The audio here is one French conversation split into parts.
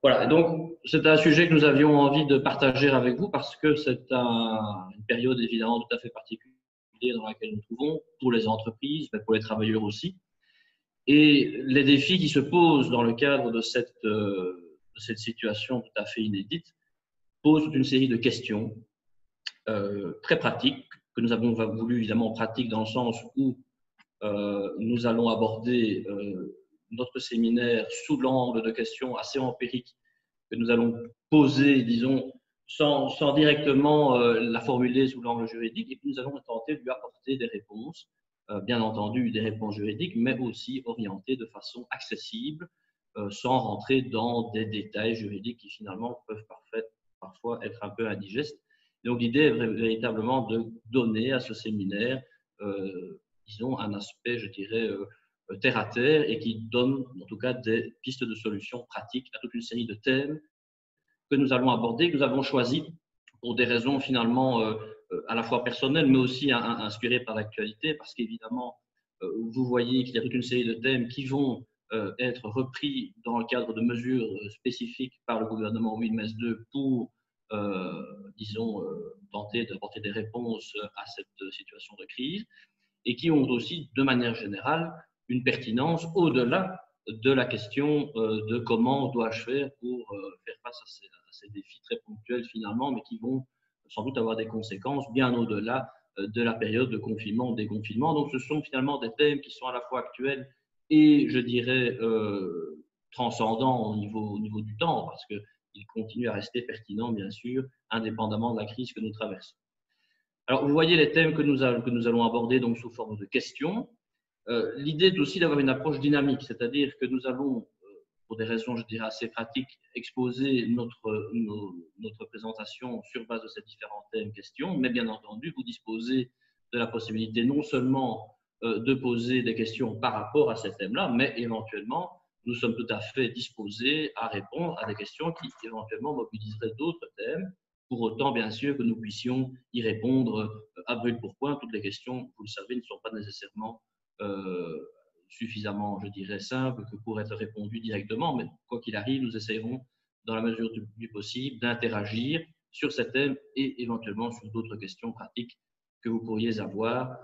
Voilà, donc c'est un sujet que nous avions envie de partager avec vous parce que c'est une période évidemment tout à fait particulière dans laquelle nous nous trouvons pour les entreprises, mais pour les travailleurs aussi. Et les défis qui se posent dans le cadre de cette situation tout à fait inédite posent toute une série de questions très pratiques que nous avons voulu évidemment pratiques dans le sens où nous allons aborder notre séminaire sous l'angle de questions assez empiriques que nous allons poser, disons, sans directement la formuler sous l'angle juridique, et puis nous allons tenter de lui apporter des réponses, bien entendu des réponses juridiques, mais aussi orientées de façon accessible, sans rentrer dans des détails juridiques qui finalement peuvent parfois être un peu indigestes. Donc l'idée est véritablement de donner à ce séminaire, disons, un aspect, je dirais, terre à terre et qui donne en tout cas des pistes de solutions pratiques à toute une série de thèmes que nous allons aborder, que nous avons choisi pour des raisons finalement à la fois personnelles, mais aussi inspirées par l'actualité, parce qu'évidemment, vous voyez qu'il y a toute une série de thèmes qui vont être repris dans le cadre de mesures spécifiques par le gouvernement Wilmès II pour, disons, tenter d'apporter des réponses à cette situation de crise, et qui ont aussi, de manière générale, une pertinence au-delà de la question de comment dois-je faire pour faire face à ces défis très ponctuels finalement, mais qui vont sans doute avoir des conséquences bien au-delà de la période de confinement ou déconfinement. Donc ce sont finalement des thèmes qui sont à la fois actuels et, je dirais, transcendants au niveau du temps, parce qu'ils continuent à rester pertinents, bien sûr, indépendamment de la crise que nous traversons. Alors, vous voyez les thèmes que nous allons aborder donc sous forme de questions. L'idée est aussi d'avoir une approche dynamique, c'est-à-dire que nous allons, pour des raisons, je dirais, assez pratiques, exposer notre présentation sur base de ces différents thèmes questions, mais bien entendu, vous disposez de la possibilité non seulement de poser des questions par rapport à ces thèmes-là, mais éventuellement, nous sommes tout à fait disposés à répondre à des questions qui éventuellement mobiliseraient d'autres thèmes, pour autant, bien sûr, que nous puissions y répondre à brûle pour point. Toutes les questions, vous le savez, ne sont pas nécessairement suffisamment, je dirais, simples que pour être répondues directement, mais quoi qu'il arrive, nous essayerons, dans la mesure du possible, d'interagir sur ces thèmes et éventuellement sur d'autres questions pratiques que vous pourriez avoir.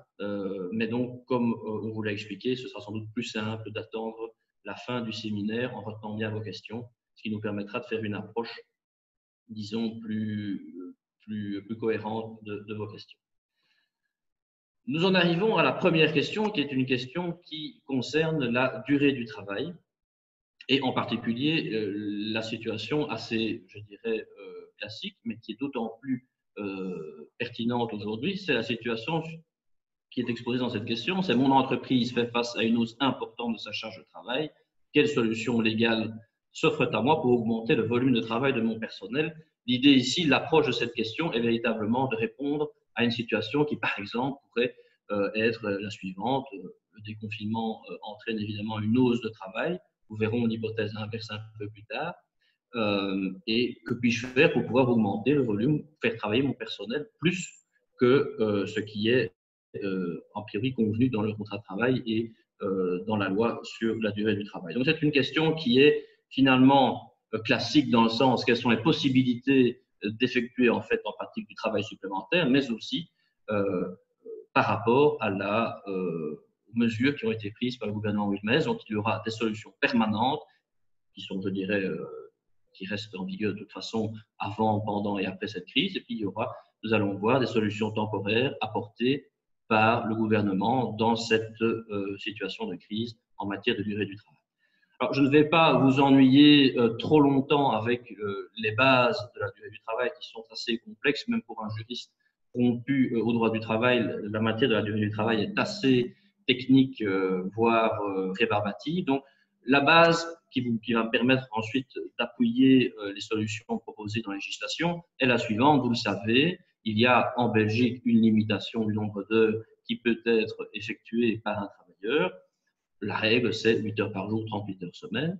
Mais donc, comme on vous l'a expliqué, ce sera sans doute plus simple d'attendre la fin du séminaire en retenant bien vos questions, ce qui nous permettra de faire une approche, disons, plus cohérente de vos questions. Nous en arrivons à la première question, qui est une question qui concerne la durée du travail et en particulier la situation assez, je dirais, classique, mais qui est d'autant plus pertinente aujourd'hui, c'est la situation qui est exposée dans cette question, c'est mon entreprise fait face à une hausse importante de sa charge de travail, quelles solutions légales s'offrent à moi pour augmenter le volume de travail de mon personnel? L'idée ici, l'approche de cette question est véritablement de répondre à une situation qui, par exemple, pourrait être la suivante. Le déconfinement entraîne évidemment une hausse de travail. Nous verrons l'hypothèse inverse un peu plus tard. Et que puis-je faire pour pouvoir augmenter le volume, faire travailler mon personnel plus que ce qui est en priori convenu dans le contrat de travail et dans la loi sur la durée du travail. Donc c'est une question qui est finalement classique dans le sens quelles sont les possibilités d'effectuer en fait en pratique du travail supplémentaire, mais aussi par rapport à aux mesures qui ont été prises par le gouvernement Wilmès. Donc il y aura des solutions permanentes qui sont, je dirais, qui restent en vigueur de toute façon avant, pendant et après cette crise. Et puis nous allons voir des solutions temporaires apportées par le gouvernement dans cette situation de crise en matière de durée du travail. Alors, je ne vais pas vous ennuyer trop longtemps avec les bases de la durée du travail qui sont assez complexes, même pour un juriste rompu au droit du travail. La matière de la durée du travail est assez technique, voire rébarbative. Donc, la base qui va me permettre ensuite d'appuyer les solutions proposées dans la législation est la suivante. Vous le savez, il y a en Belgique une limitation du nombre d'heures qui peut être effectuée par un travailleur. La règle, c'est 8 heures par jour, 38 heures semaine.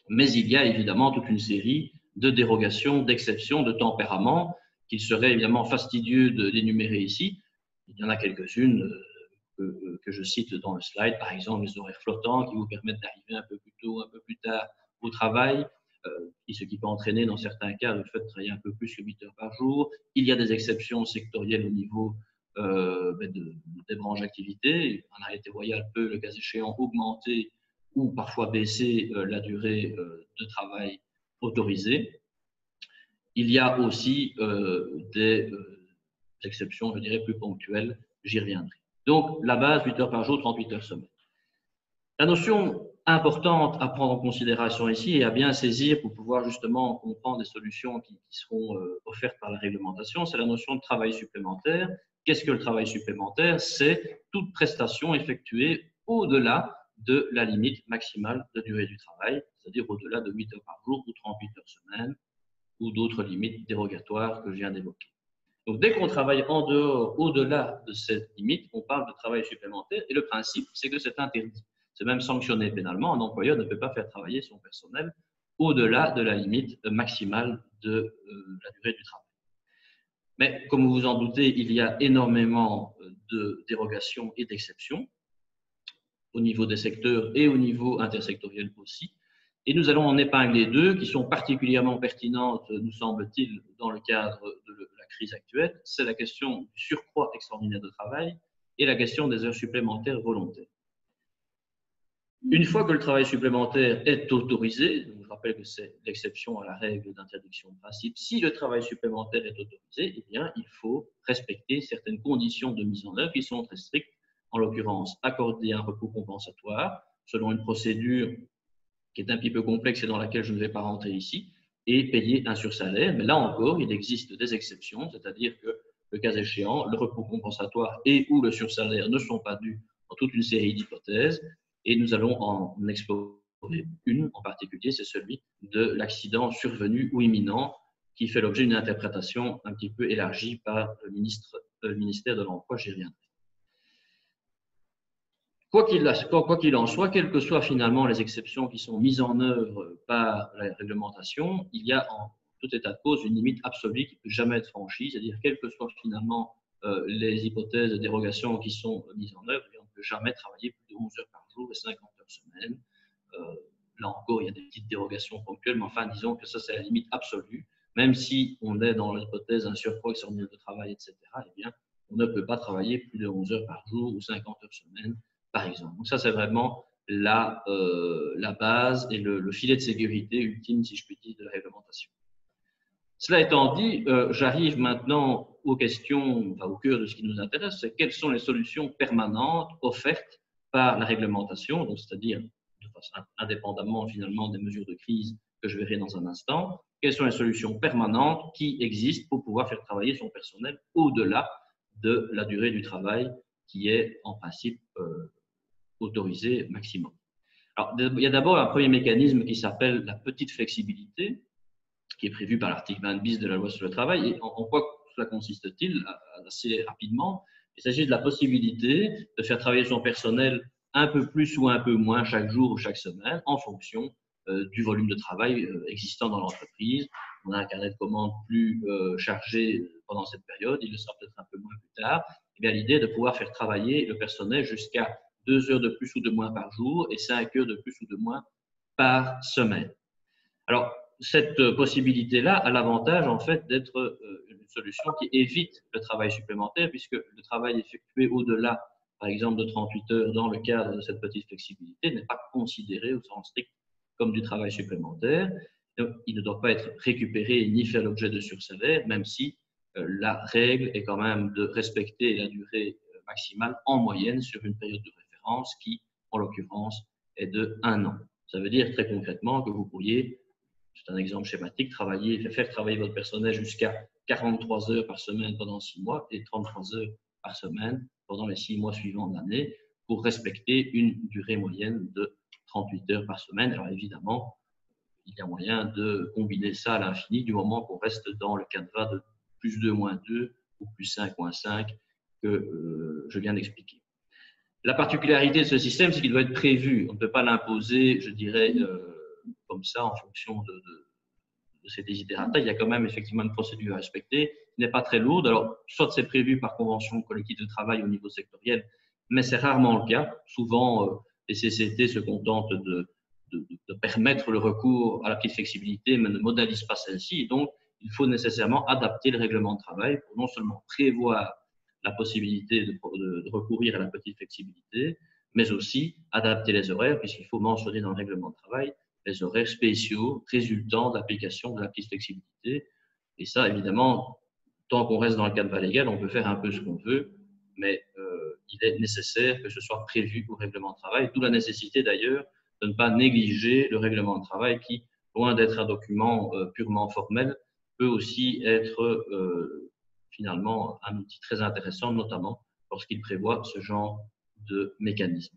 Mais il y a évidemment toute une série de dérogations, d'exceptions, de tempéraments qu'il serait évidemment fastidieux d'énumérer ici. Il y en a quelques-unes que je cite dans le slide, par exemple les horaires flottants qui vous permettent d'arriver un peu plus tôt, un peu plus tard au travail, ce qui peut entraîner dans certains cas le fait de travailler un peu plus que 8 heures par jour. Il y a des exceptions sectorielles au niveau des branches d'activité. Un arrêté royal peut, le cas échéant, augmenter ou parfois baisser la durée de travail autorisée. Il y a aussi des exceptions, je dirais, plus ponctuelles. J'y reviendrai. Donc, la base, 8 heures par jour, 38 heures semaine. La notion importante à prendre en considération ici et à bien saisir pour pouvoir justement comprendre des solutions qui seront offertes par la réglementation, c'est la notion de travail supplémentaire. Qu'est-ce que le travail supplémentaire? C'est toute prestation effectuée au-delà de la limite maximale de durée du travail, c'est-à-dire au-delà de 8 heures par jour ou 38 heures semaine ou d'autres limites dérogatoires que je viens d'évoquer. Donc, dès qu'on travaille en dehors, au-delà de cette limite, on parle de travail supplémentaire et le principe, c'est que c'est interdit. C'est même sanctionné pénalement. Un employeur ne peut pas faire travailler son personnel au-delà de la limite maximale de la durée du travail. Mais comme vous vous en doutez, il y a énormément de dérogations et d'exceptions au niveau des secteurs et au niveau intersectoriel aussi. Et nous allons en épingler deux qui sont particulièrement pertinentes, nous semble-t-il, dans le cadre de la crise actuelle. C'est la question du surcroît extraordinaire de travail et la question des heures supplémentaires volontaires. Une fois que le travail supplémentaire est autorisé, je rappelle que c'est l'exception à la règle d'interdiction de principe, si le travail supplémentaire est autorisé, eh bien, il faut respecter certaines conditions de mise en œuvre qui sont très strictes, en l'occurrence accorder un repos compensatoire selon une procédure qui est un petit peu complexe et dans laquelle je ne vais pas rentrer ici, et payer un sursalaire. Mais là encore, il existe des exceptions, c'est-à-dire que le cas échéant, le repos compensatoire et ou le sursalaire ne sont pas dus dans toute une série d'hypothèses. Et nous allons en explorer une en particulier, c'est celui de l'accident survenu ou imminent qui fait l'objet d'une interprétation un petit peu élargie par le ministère de l'Emploi. J'y reviendrai. Quoi qu'il en soit, quelles que soient finalement les exceptions qui sont mises en œuvre par la réglementation, il y a en tout état de cause une limite absolue qui ne peut jamais être franchie, c'est-à-dire quelles que soient finalement les hypothèses de dérogation qui sont mises en œuvre, on ne peut jamais travailler plus de 11 heures par jour et 50 heures semaine. Là encore, il y a des petites dérogations ponctuelles, mais enfin, disons que ça, c'est la limite absolue. Même si on est dans l'hypothèse d'un surcroît extraordinaire de travail, etc., eh bien, on ne peut pas travailler plus de 11 heures par jour ou 50 heures semaine, par exemple. Donc ça, c'est vraiment la base et le filet de sécurité ultime, si je puis dire, de la réglementation. Cela étant dit, j'arrive maintenant aux questions, enfin, au cœur de ce qui nous intéresse, c'est quelles sont les solutions permanentes offertes par la réglementation, donc c'est-à-dire de façon indépendamment finalement des mesures de crise que je verrai dans un instant, quelles sont les solutions permanentes qui existent pour pouvoir faire travailler son personnel au-delà de la durée du travail qui est en principe autorisée maximum. Alors, il y a d'abord un premier mécanisme qui s'appelle la petite flexibilité, qui est prévu par l'article 20 bis de la loi sur le travail. Et en quoi cela consiste-t-il? Assez rapidement, il s'agit de la possibilité de faire travailler son personnel un peu plus ou un peu moins chaque jour ou chaque semaine en fonction du volume de travail existant dans l'entreprise. On a un carnet de commandes plus chargé pendant cette période, il le sera peut-être un peu moins plus tard. Et bien, l'idée est de pouvoir faire travailler le personnel jusqu'à 2 heures de plus ou de moins par jour et 5 heures de plus ou de moins par semaine. Alors, cette possibilité-là a l'avantage en fait d'être une solution qui évite le travail supplémentaire puisque le travail effectué au-delà, par exemple, de 38 heures dans le cadre de cette petite flexibilité n'est pas considéré au sens strict comme du travail supplémentaire. Donc, il ne doit pas être récupéré ni faire l'objet de sursalaire, même si la règle est quand même de respecter la durée maximale en moyenne sur une période de référence qui, en l'occurrence, est de 1 an. Ça veut dire très concrètement que vous pourriez, c'est un exemple schématique, faire travailler votre personnel jusqu'à 43 heures par semaine pendant 6 mois et 33 heures par semaine pendant les 6 mois suivants de l'année pour respecter une durée moyenne de 38 heures par semaine. Alors évidemment, il y a moyen de combiner ça à l'infini du moment qu'on reste dans le canevas de plus 2, moins 2 ou plus 5, moins 5 que je viens d'expliquer. La particularité de ce système, c'est qu'il doit être prévu. On ne peut pas l'imposer, je dirais, comme ça, en fonction de ces desiderata. Il y a quand même effectivement une procédure à respecter, qui n'est pas très lourde. Alors, soit c'est prévu par convention collective de travail au niveau sectoriel, mais c'est rarement le cas. Souvent, les CCT se contentent de permettre le recours à la petite flexibilité, mais ne modalise pas celle-ci. Donc, il faut nécessairement adapter le règlement de travail pour non seulement prévoir la possibilité de recourir à la petite flexibilité, mais aussi adapter les horaires, puisqu'il faut mentionner dans le règlement de travail les horaires spéciaux résultant de l'application de la petite flexibilité. Et ça, évidemment, tant qu'on reste dans le cadre légal, on peut faire un peu ce qu'on veut, mais il est nécessaire que ce soit prévu au règlement de travail, d'où la nécessité d'ailleurs de ne pas négliger le règlement de travail qui, loin d'être un document purement formel, peut aussi être finalement un outil très intéressant, notamment lorsqu'il prévoit ce genre de mécanisme.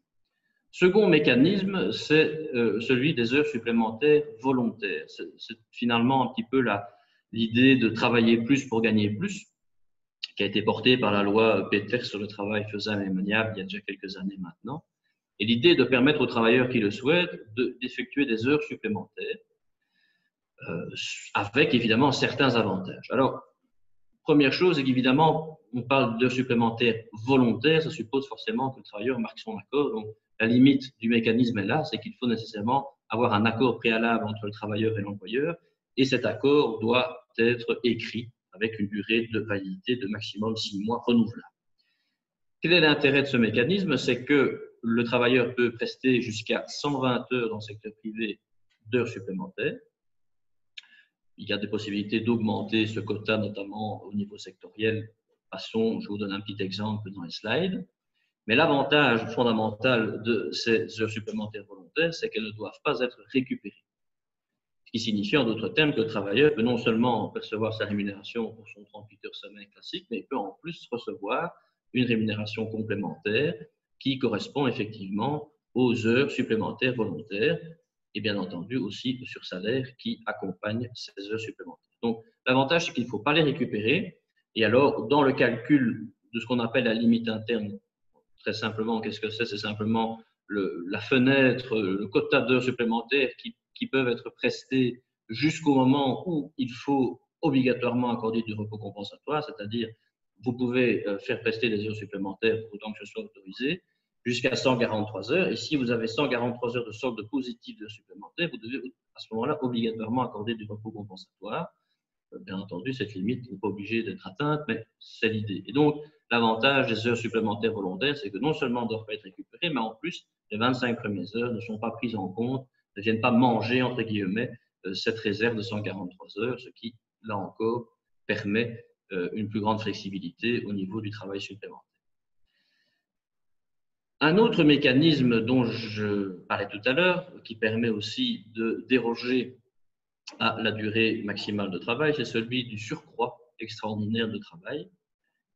Second mécanisme, c'est celui des heures supplémentaires volontaires. C'est finalement un petit peu l'idée de travailler plus pour gagner plus, qui a été portée par la loi Peters sur le travail faisable et maniable il y a déjà quelques années maintenant. Et l'idée de permettre aux travailleurs qui le souhaitent d'effectuer des heures supplémentaires avec évidemment certains avantages. Alors, première chose, c'est qu'évidemment, on parle d'heures supplémentaires volontaires, ça suppose forcément que le travailleur marque son accord. Donc, la limite du mécanisme est là, c'est qu'il faut nécessairement avoir un accord préalable entre le travailleur et l'employeur, et cet accord doit être écrit avec une durée de validité de maximum 6 mois renouvelable. Quel est l'intérêt de ce mécanisme? C'est que le travailleur peut prester jusqu'à 120 heures dans le secteur privé d'heures supplémentaires. Il y a des possibilités d'augmenter ce quota, notamment au niveau sectoriel. Passons, je vous donne un petit exemple dans les slides. Mais l'avantage fondamental de ces heures supplémentaires volontaires, c'est qu'elles ne doivent pas être récupérées. Ce qui signifie en d'autres termes que le travailleur peut non seulement percevoir sa rémunération pour son 38 heures semaine classique, mais il peut en plus recevoir une rémunération complémentaire qui correspond effectivement aux heures supplémentaires volontaires et bien entendu aussi au sursalaire qui accompagne ces heures supplémentaires. Donc l'avantage, c'est qu'il ne faut pas les récupérer. Et alors, dans le calcul de ce qu'on appelle la limite interne, très simplement, qu'est-ce que c'est? C'est simplement la fenêtre, le quota d'heures supplémentaires qui peuvent être prestées jusqu'au moment où il faut obligatoirement accorder du repos compensatoire, c'est-à-dire vous pouvez faire prester des heures supplémentaires pour autant que ce soit autorisé, jusqu'à 143 heures. Et si vous avez 143 heures de solde positif d'heures supplémentaires, vous devez à ce moment-là obligatoirement accorder du repos compensatoire. Bien entendu, cette limite n'est pas obligée d'être atteinte, mais c'est l'idée. Et donc, l'avantage des heures supplémentaires volontaires, c'est que non seulement elles ne doivent pas être récupérées, mais en plus, les 25 premières heures ne sont pas prises en compte, ne viennent pas manger, entre guillemets, cette réserve de 143 heures, ce qui, là encore, permet une plus grande flexibilité au niveau du travail supplémentaire. Un autre mécanisme dont je parlais tout à l'heure, qui permet aussi de déroger à la durée maximale de travail, c'est celui du surcroît extraordinaire de travail,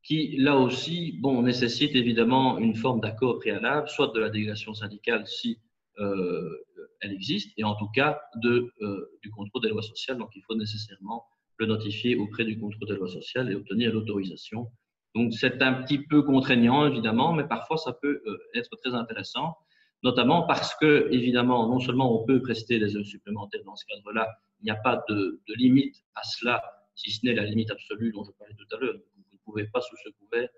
qui, là aussi, bon, nécessite évidemment une forme d'accord préalable, soit de la délégation syndicale si elle existe, et en tout cas du contrôle des lois sociales. Donc, il faut nécessairement le notifier auprès du contrôle des lois sociales et obtenir l'autorisation. Donc, c'est un petit peu contraignant, évidemment, mais parfois, ça peut être très intéressant, notamment parce que, évidemment, non seulement on peut prester des heures supplémentaires dans ce cadre-là, il n'y a pas de limite à cela, si ce n'est la limite absolue dont je parlais tout à l'heure. Vous ne pouvez pas, sous ce couvert,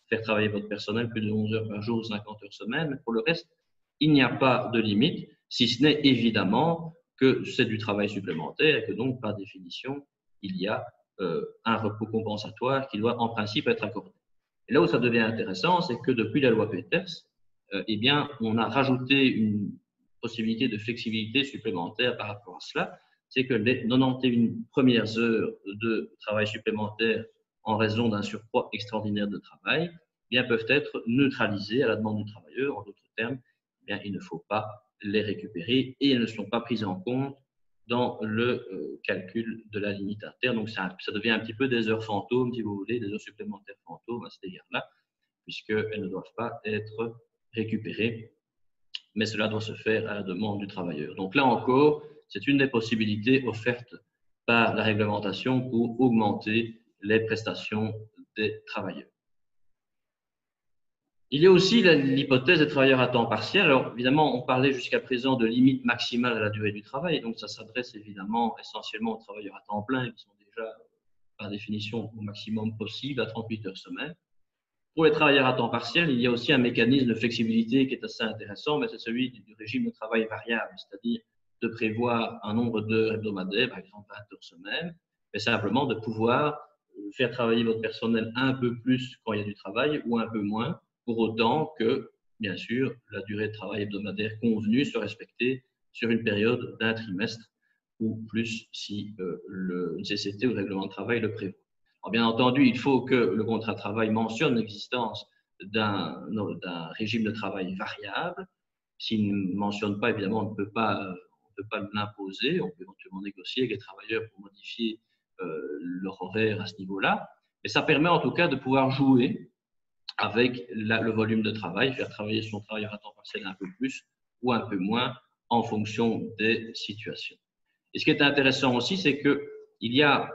faire travailler votre personnel plus de 11 heures par jour, 50 heures semaine. Mais pour le reste, il n'y a pas de limite, si ce n'est évidemment que c'est du travail supplémentaire et que donc, par définition, il y a un repos compensatoire qui doit en principe être accordé. Et là où ça devient intéressant, c'est que depuis la loi Peters, eh bien, on a rajouté une possibilité de flexibilité supplémentaire par rapport à cela. C'est que les 91 premières heures de travail supplémentaire en raison d'un surcroît extraordinaire de travail eh bien, peuvent être neutralisées à la demande du travailleur. En d'autres termes, eh bien, il ne faut pas les récupérer et elles ne sont pas prises en compte dans le calcul de la limite interne. Donc, ça devient un petit peu des heures fantômes, si vous voulez, des heures supplémentaires fantômes à cet égard-là, puisqu'elles ne doivent pas être récupérées, mais cela doit se faire à la demande du travailleur. Donc là encore, c'est une des possibilités offertes par la réglementation pour augmenter les prestations des travailleurs. Il y a aussi l'hypothèse des travailleurs à temps partiel. Alors, évidemment, on parlait jusqu'à présent de limite maximale à la durée du travail, donc ça s'adresse évidemment essentiellement aux travailleurs à temps plein qui sont déjà, par définition, au maximum possible, à 38 heures semaine. Pour les travailleurs à temps partiel, il y a aussi un mécanisme de flexibilité qui est assez intéressant, mais c'est celui du régime de travail variable, c'est-à-dire de prévoir un nombre d'heures hebdomadaires, par exemple 20 heures semaine, mais simplement de pouvoir faire travailler votre personnel un peu plus quand il y a du travail ou un peu moins, pour autant que, bien sûr, la durée de travail hebdomadaire convenue soit respectée sur une période d'un trimestre ou plus si une CCT ou le règlement de travail le prévoit. Alors, bien entendu, il faut que le contrat de travail mentionne l'existence d'un régime de travail variable. S'il ne mentionne pas, évidemment, on ne peut pas l'imposer. On peut éventuellement négocier avec les travailleurs pour modifier leur horaire à ce niveau-là. Mais ça permet en tout cas de pouvoir jouer avec le volume de travail, faire travailler son travailleur à temps partiel un peu plus ou un peu moins en fonction des situations. Et ce qui est intéressant aussi, c'est qu'il y a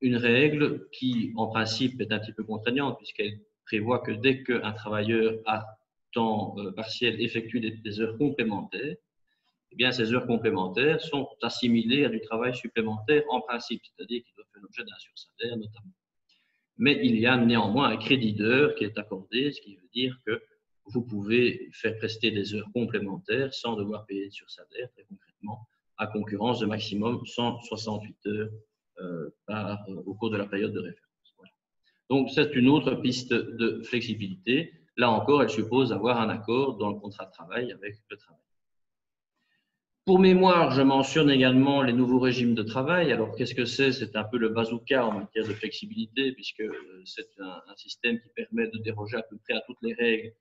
une règle qui, en principe, est un petit peu contraignante puisqu'elle prévoit que dès qu'un travailleur à temps partiel effectue des heures complémentaires, eh bien, ces heures complémentaires sont assimilées à du travail supplémentaire en principe, c'est-à-dire qu'il doit faire l'objet d'un sursalaire notamment. Mais il y a néanmoins un crédit d'heures qui est accordé, ce qui veut dire que vous pouvez faire prester des heures complémentaires sans devoir payer de sursalaire, très concrètement, à concurrence de maximum 168 heures au cours de la période de référence. Voilà. Donc, c'est une autre piste de flexibilité. Là encore, elle suppose d'avoir un accord dans le contrat de travail avec le travail. Pour mémoire, je mentionne également les nouveaux régimes de travail. Alors, qu'est-ce que c'est? C'est un peu le bazooka en matière de flexibilité, puisque c'est un système qui permet de déroger à peu près à toutes les règles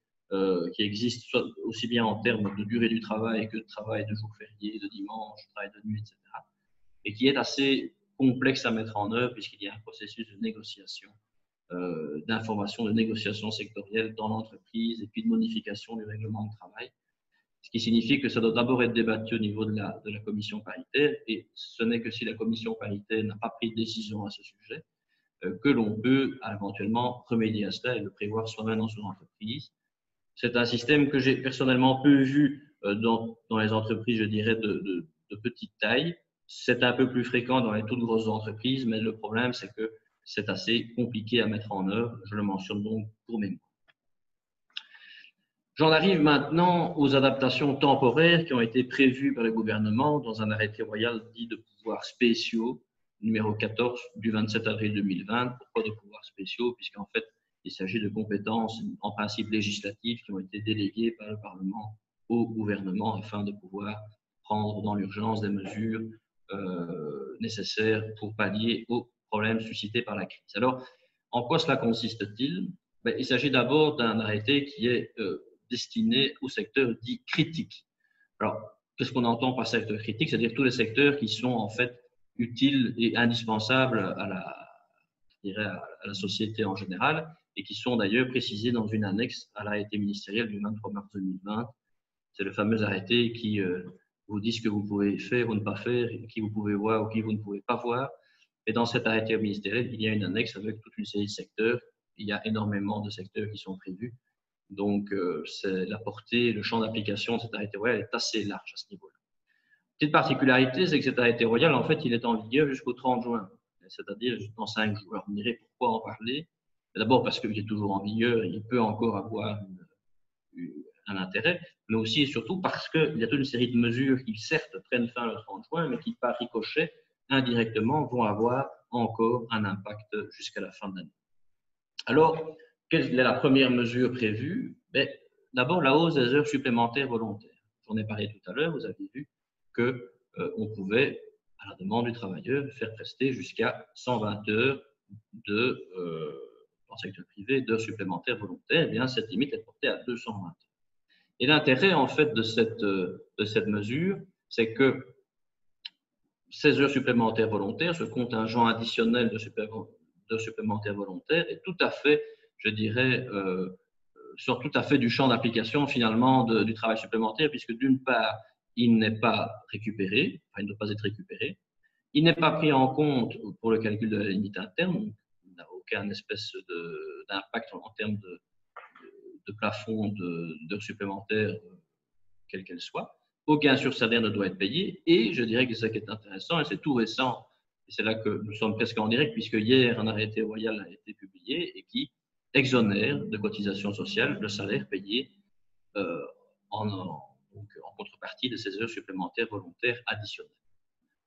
qui existent, aussi bien en termes de durée du travail que de travail de jours fériés, de dimanche, travail de nuit, etc. Et qui est assez complexe à mettre en œuvre, puisqu'il y a un processus de négociation, d'information, de négociation sectorielle dans l'entreprise, et puis de modification du règlement de travail. Ce qui signifie que ça doit d'abord être débattu au niveau de la commission paritaire, et ce n'est que si la commission paritaire n'a pas pris de décision à ce sujet que l'on peut éventuellement remédier à cela et le prévoir soi-même dans son entreprise. C'est un système que j'ai personnellement peu vu dans les entreprises, je dirais, de petite taille. C'est un peu plus fréquent dans les toutes grosses entreprises, mais le problème, c'est que c'est assez compliqué à mettre en œuvre. Je le mentionne donc pour mémoire. J'en arrive maintenant aux adaptations temporaires qui ont été prévues par le gouvernement dans un arrêté royal dit de pouvoirs spéciaux, numéro 14 du 27 avril 2020. Pourquoi de pouvoirs spéciaux? Puisqu'en fait, il s'agit de compétences en principe législatives qui ont été déléguées par le Parlement au gouvernement afin de pouvoir prendre dans l'urgence des mesures nécessaires pour pallier aux problèmes suscités par la crise. Alors, en quoi cela consiste-t-il? Il s'agit d'abord d'un arrêté qui est destiné au secteur dit critique. Alors, qu'est-ce qu'on entend par secteur critique? C'est-à-dire tous les secteurs qui sont en fait utiles et indispensables à la société en général et qui sont d'ailleurs précisés dans une annexe à l'arrêté ministériel du 23 mars 2020. C'est le fameux arrêté qui vous dit ce que vous pouvez faire ou ne pas faire, qui vous pouvez voir ou qui vous ne pouvez pas voir. Et dans cet arrêté ministériel, il y a une annexe avec toute une série de secteurs. Il y a énormément de secteurs qui sont prévus. Donc, la portée, le champ d'application de cet arrêté royal est assez large à ce niveau-là. Petite particularité, c'est que cet arrêté royal, en fait, il est en vigueur jusqu'au 30 juin, c'est-à-dire dans 5 jours. Alors, vous me direz pourquoi en parler? D'abord parce qu'il est toujours en vigueur, il peut encore avoir un intérêt, mais aussi et surtout parce qu'il y a toute une série de mesures qui, certes, prennent fin le 30 juin, mais qui, par ricochet, indirectement, vont avoir encore un impact jusqu'à la fin de l'année. Alors, quelle est la première mesure prévue? D'abord, la hausse des heures supplémentaires volontaires. J'en ai parlé tout à l'heure, vous avez vu qu'on pouvait, à la demande du travailleur, faire prester jusqu'à 120 heures dans le secteur privé d'heures supplémentaires volontaires. Eh bien, cette limite est portée à 220 heures. Et l'intérêt, en fait, de cette mesure, c'est que ces heures supplémentaires volontaires, ce contingent additionnel de supplémentaires volontaires est tout à fait, je dirais, sort tout à fait du champ d'application finalement du travail supplémentaire, puisque d'une part, il n'est pas récupéré, enfin, il ne doit pas être récupéré, il n'est pas pris en compte pour le calcul de la limite interne, il n'a aucun espèce d'impact en termes de plafond d'heures supplémentaires, quelle qu'elle soit. Aucun sursalaire ne doit être payé. Et je dirais que c'est ça qui est intéressant, et c'est tout récent, et c'est là que nous sommes presque en direct, puisque hier, un arrêté royal a été publié et qui exonère de cotisations sociales le salaire payé donc en contrepartie de ces heures supplémentaires volontaires additionnelles.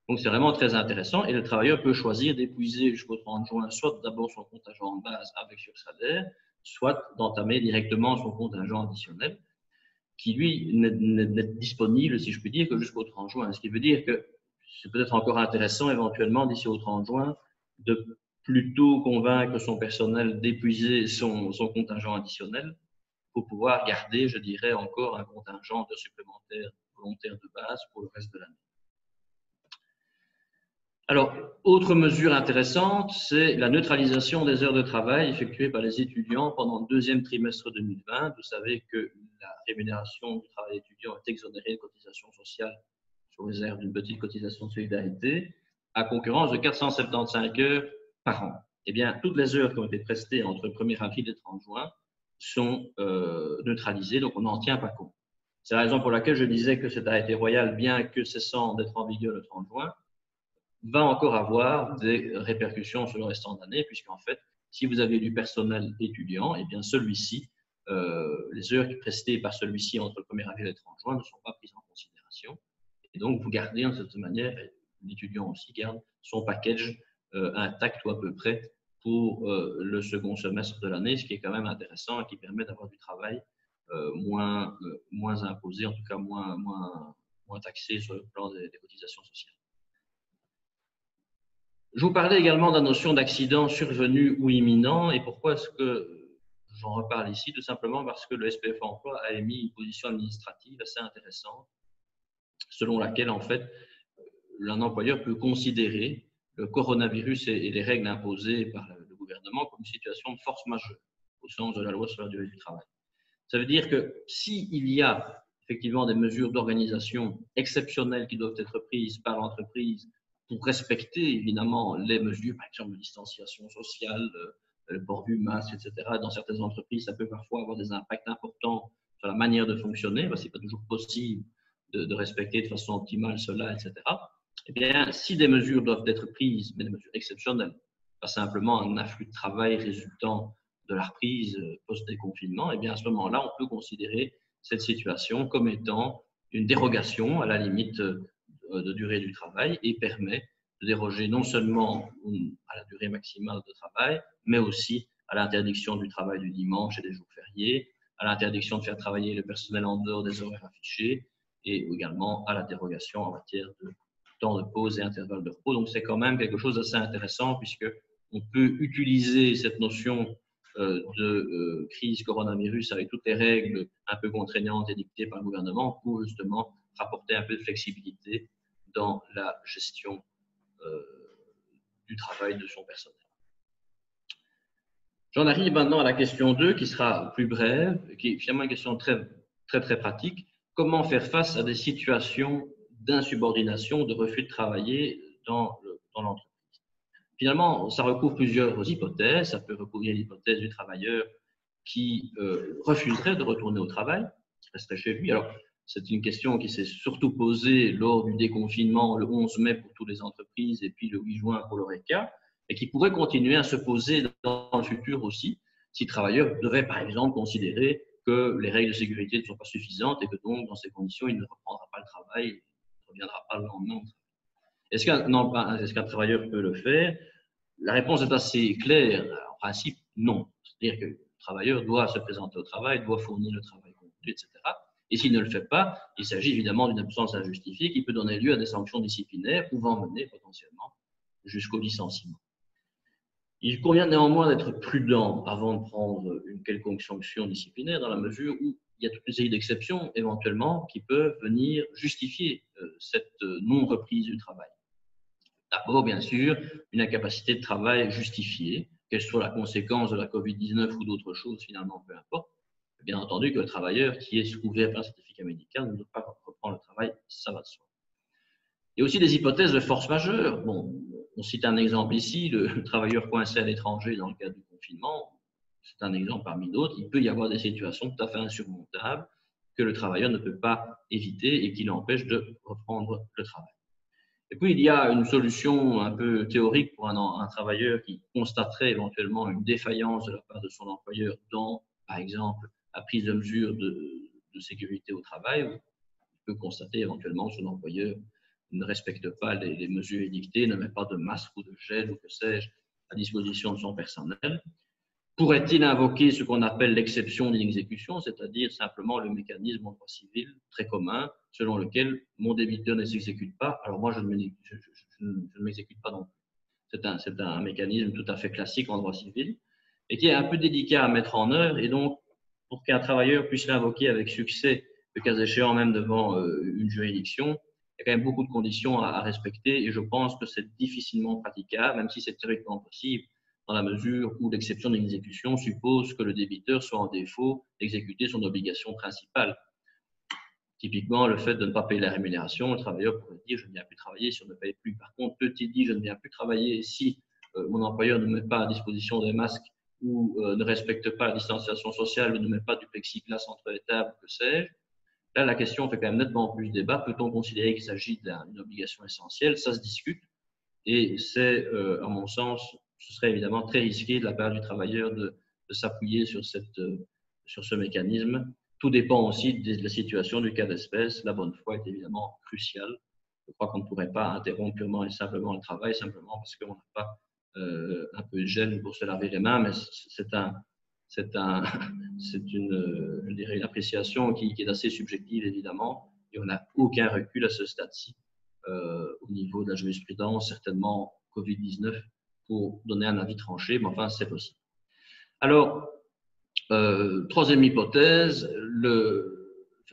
Donc, c'est vraiment très intéressant et le travailleur peut choisir d'épuiser jusqu'au 30 juin soit d'abord son contingent de base avec sursalaire, soit d'entamer directement son contingent additionnel qui, lui, n'est disponible, si je puis dire, que jusqu'au 30 juin. Ce qui veut dire que c'est peut-être encore intéressant éventuellement d'ici au 30 juin de plutôt convaincre son personnel d'épuiser son contingent additionnel pour pouvoir garder, je dirais, encore un contingent de supplémentaires volontaires de base pour le reste de l'année. Alors, autre mesure intéressante, c'est la neutralisation des heures de travail effectuées par les étudiants pendant le deuxième trimestre 2020. Vous savez que la rémunération du travail étudiant est exonérée de cotisations sociales sous réserve d'une petite cotisation de solidarité, à concurrence de 475 heures par an. Eh bien, toutes les heures qui ont été prestées entre le 1er avril et 30 juin sont neutralisées, donc on n'en tient pas compte. C'est la raison pour laquelle je disais que cet arrêté royal, bien que cessant d'être en vigueur le 30 juin, va encore avoir des répercussions sur le restant de l'année, puisqu'en fait, si vous avez du personnel étudiant, eh bien celui-ci, les heures prestées par celui-ci entre le 1er avril et le 30 juin ne sont pas prises en considération. Et donc, vous gardez en cette manière, l'étudiant aussi garde son package intact ou à peu près pour le second semestre de l'année, ce qui est quand même intéressant et qui permet d'avoir du travail moins imposé, en tout cas moins taxé sur le plan des cotisations sociales. Je vous parlais également de la notion d'accident survenu ou imminent. Et pourquoi est-ce que j'en reparle ici? Tout simplement parce que le SPF Emploi a émis une position administrative assez intéressante, selon laquelle, en fait, un employeur peut considérer le coronavirus et les règles imposées par le gouvernement comme une situation de force majeure, au sens de la loi sur la durée du travail. Ça veut dire que s'il y a effectivement des mesures d'organisation exceptionnelles qui doivent être prises par l'entreprise pour respecter évidemment les mesures, par exemple de distanciation sociale, le port du masque, etc. Dans certaines entreprises, ça peut parfois avoir des impacts importants sur la manière de fonctionner, parce que ce n'est pas toujours possible de respecter de façon optimale cela, etc. Eh bien, si des mesures doivent être prises, mais des mesures exceptionnelles, pas simplement un afflux de travail résultant de la reprise post-déconfinement, eh bien à ce moment-là, on peut considérer cette situation comme étant une dérogation à la limite de durée du travail et permet de déroger non seulement à la durée maximale de travail, mais aussi à l'interdiction du travail du dimanche et des jours fériés, à l'interdiction de faire travailler le personnel en dehors des horaires affichés et également à la dérogation en matière de temps de pause et intervalle de repos. Donc, c'est quand même quelque chose d'assez intéressant puisqu'on peut utiliser cette notion de crise coronavirus avec toutes les règles un peu contraignantes et dictées par le gouvernement pour justement rapporter un peu de flexibilité dans la gestion du travail de son personnel. J'en arrive maintenant à la question 2 qui sera plus brève, qui est finalement une question très pratique. Comment faire face à des situations d'insubordination, de refus de travailler dans l'entreprise? Finalement, ça recouvre plusieurs hypothèses. Ça peut recouvrir l'hypothèse du travailleur qui refuserait de retourner au travail, qui resterait chez lui. Alors, c'est une question qui s'est surtout posée lors du déconfinement le 11 mai pour toutes les entreprises et puis le 8 juin pour l'ORECA, et qui pourrait continuer à se poser dans le futur aussi si le travailleur devait, par exemple, considérer que les règles de sécurité ne sont pas suffisantes et que donc, dans ces conditions, il ne reprendra pas le travail, il ne reviendra pas le lendemain. Est-ce qu'un travailleur peut le faire? La réponse est assez claire. En principe, non. C'est-à-dire que le travailleur doit se présenter au travail, doit fournir le travail complet, etc. Et s'il ne le fait pas, il s'agit évidemment d'une absence injustifiée qui peut donner lieu à des sanctions disciplinaires pouvant mener potentiellement jusqu'au licenciement. Il convient néanmoins d'être prudent avant de prendre une quelconque sanction disciplinaire dans la mesure où il y a toute une série d'exceptions éventuellement qui peuvent venir justifier cette non-reprise du travail. D'abord, bien sûr, une incapacité de travail justifiée, qu'elle soit la conséquence de la Covid-19 ou d'autres choses, finalement, peu importe. Bien entendu que le travailleur qui est couvert par un certificat médical ne doit pas reprendre le travail, ça va de soi. Il y a aussi des hypothèses de force majeure. Bon, on cite un exemple ici, le travailleur coincé à l'étranger dans le cadre du confinement. C'est un exemple parmi d'autres. Il peut y avoir des situations tout à fait insurmontables que le travailleur ne peut pas éviter et qui l'empêchent de reprendre le travail. Et puis, il y a une solution un peu théorique pour un travailleur qui constaterait éventuellement une défaillance de la part de son employeur dans, par exemple, la prise de mesures de sécurité au travail. Il peut constater éventuellement que son employeur ne respecte pas les mesures édictées, ne met pas de masque ou de gel ou que sais-je à disposition de son personnel. Pourrait-il invoquer ce qu'on appelle l'exception d'inexécution, c'est-à-dire simplement le mécanisme en droit civil très commun, selon lequel mon débiteur ne s'exécute pas, alors moi je ne m'exécute pas non plus. C'est un mécanisme tout à fait classique en droit civil et qui est un peu délicat à mettre en œuvre. Et donc, pour qu'un travailleur puisse l'invoquer avec succès, le cas échéant même devant une juridiction, il y a quand même beaucoup de conditions à respecter et je pense que c'est difficilement praticable, même si c'est théoriquement possible, dans la mesure où l'exception d'exécution suppose que le débiteur soit en défaut d'exécuter son obligation principale. Typiquement, le fait de ne pas payer la rémunération, le travailleur pourrait dire « je ne viens plus travailler si on ne paye plus ». Par contre, peut-il dire « je ne viens plus travailler si mon employeur ne met pas à disposition des masques ou ne respecte pas la distanciation sociale ou ne met pas du plexiglas entre les tables, que sais-je ». Là, la question fait quand même nettement plus débat. Peut-on considérer qu'il s'agit d'une obligation essentielle? Ça se discute. Et c'est, à mon sens, ce serait évidemment très risqué de la part du travailleur de s'appuyer sur ce mécanisme. Tout dépend aussi de la situation du cas d'espèce. La bonne foi est évidemment cruciale. Je crois qu'on ne pourrait pas interrompre purement et simplement le travail, simplement parce qu'on n'a pas un peu de gel pour se laver les mains, mais c'est une, je dirais, une appréciation qui est assez subjective, évidemment, et on n'a aucun recul à ce stade-ci au niveau de la jurisprudence, certainement Covid-19, pour donner un avis tranché, mais enfin, c'est possible. Alors, troisième hypothèse,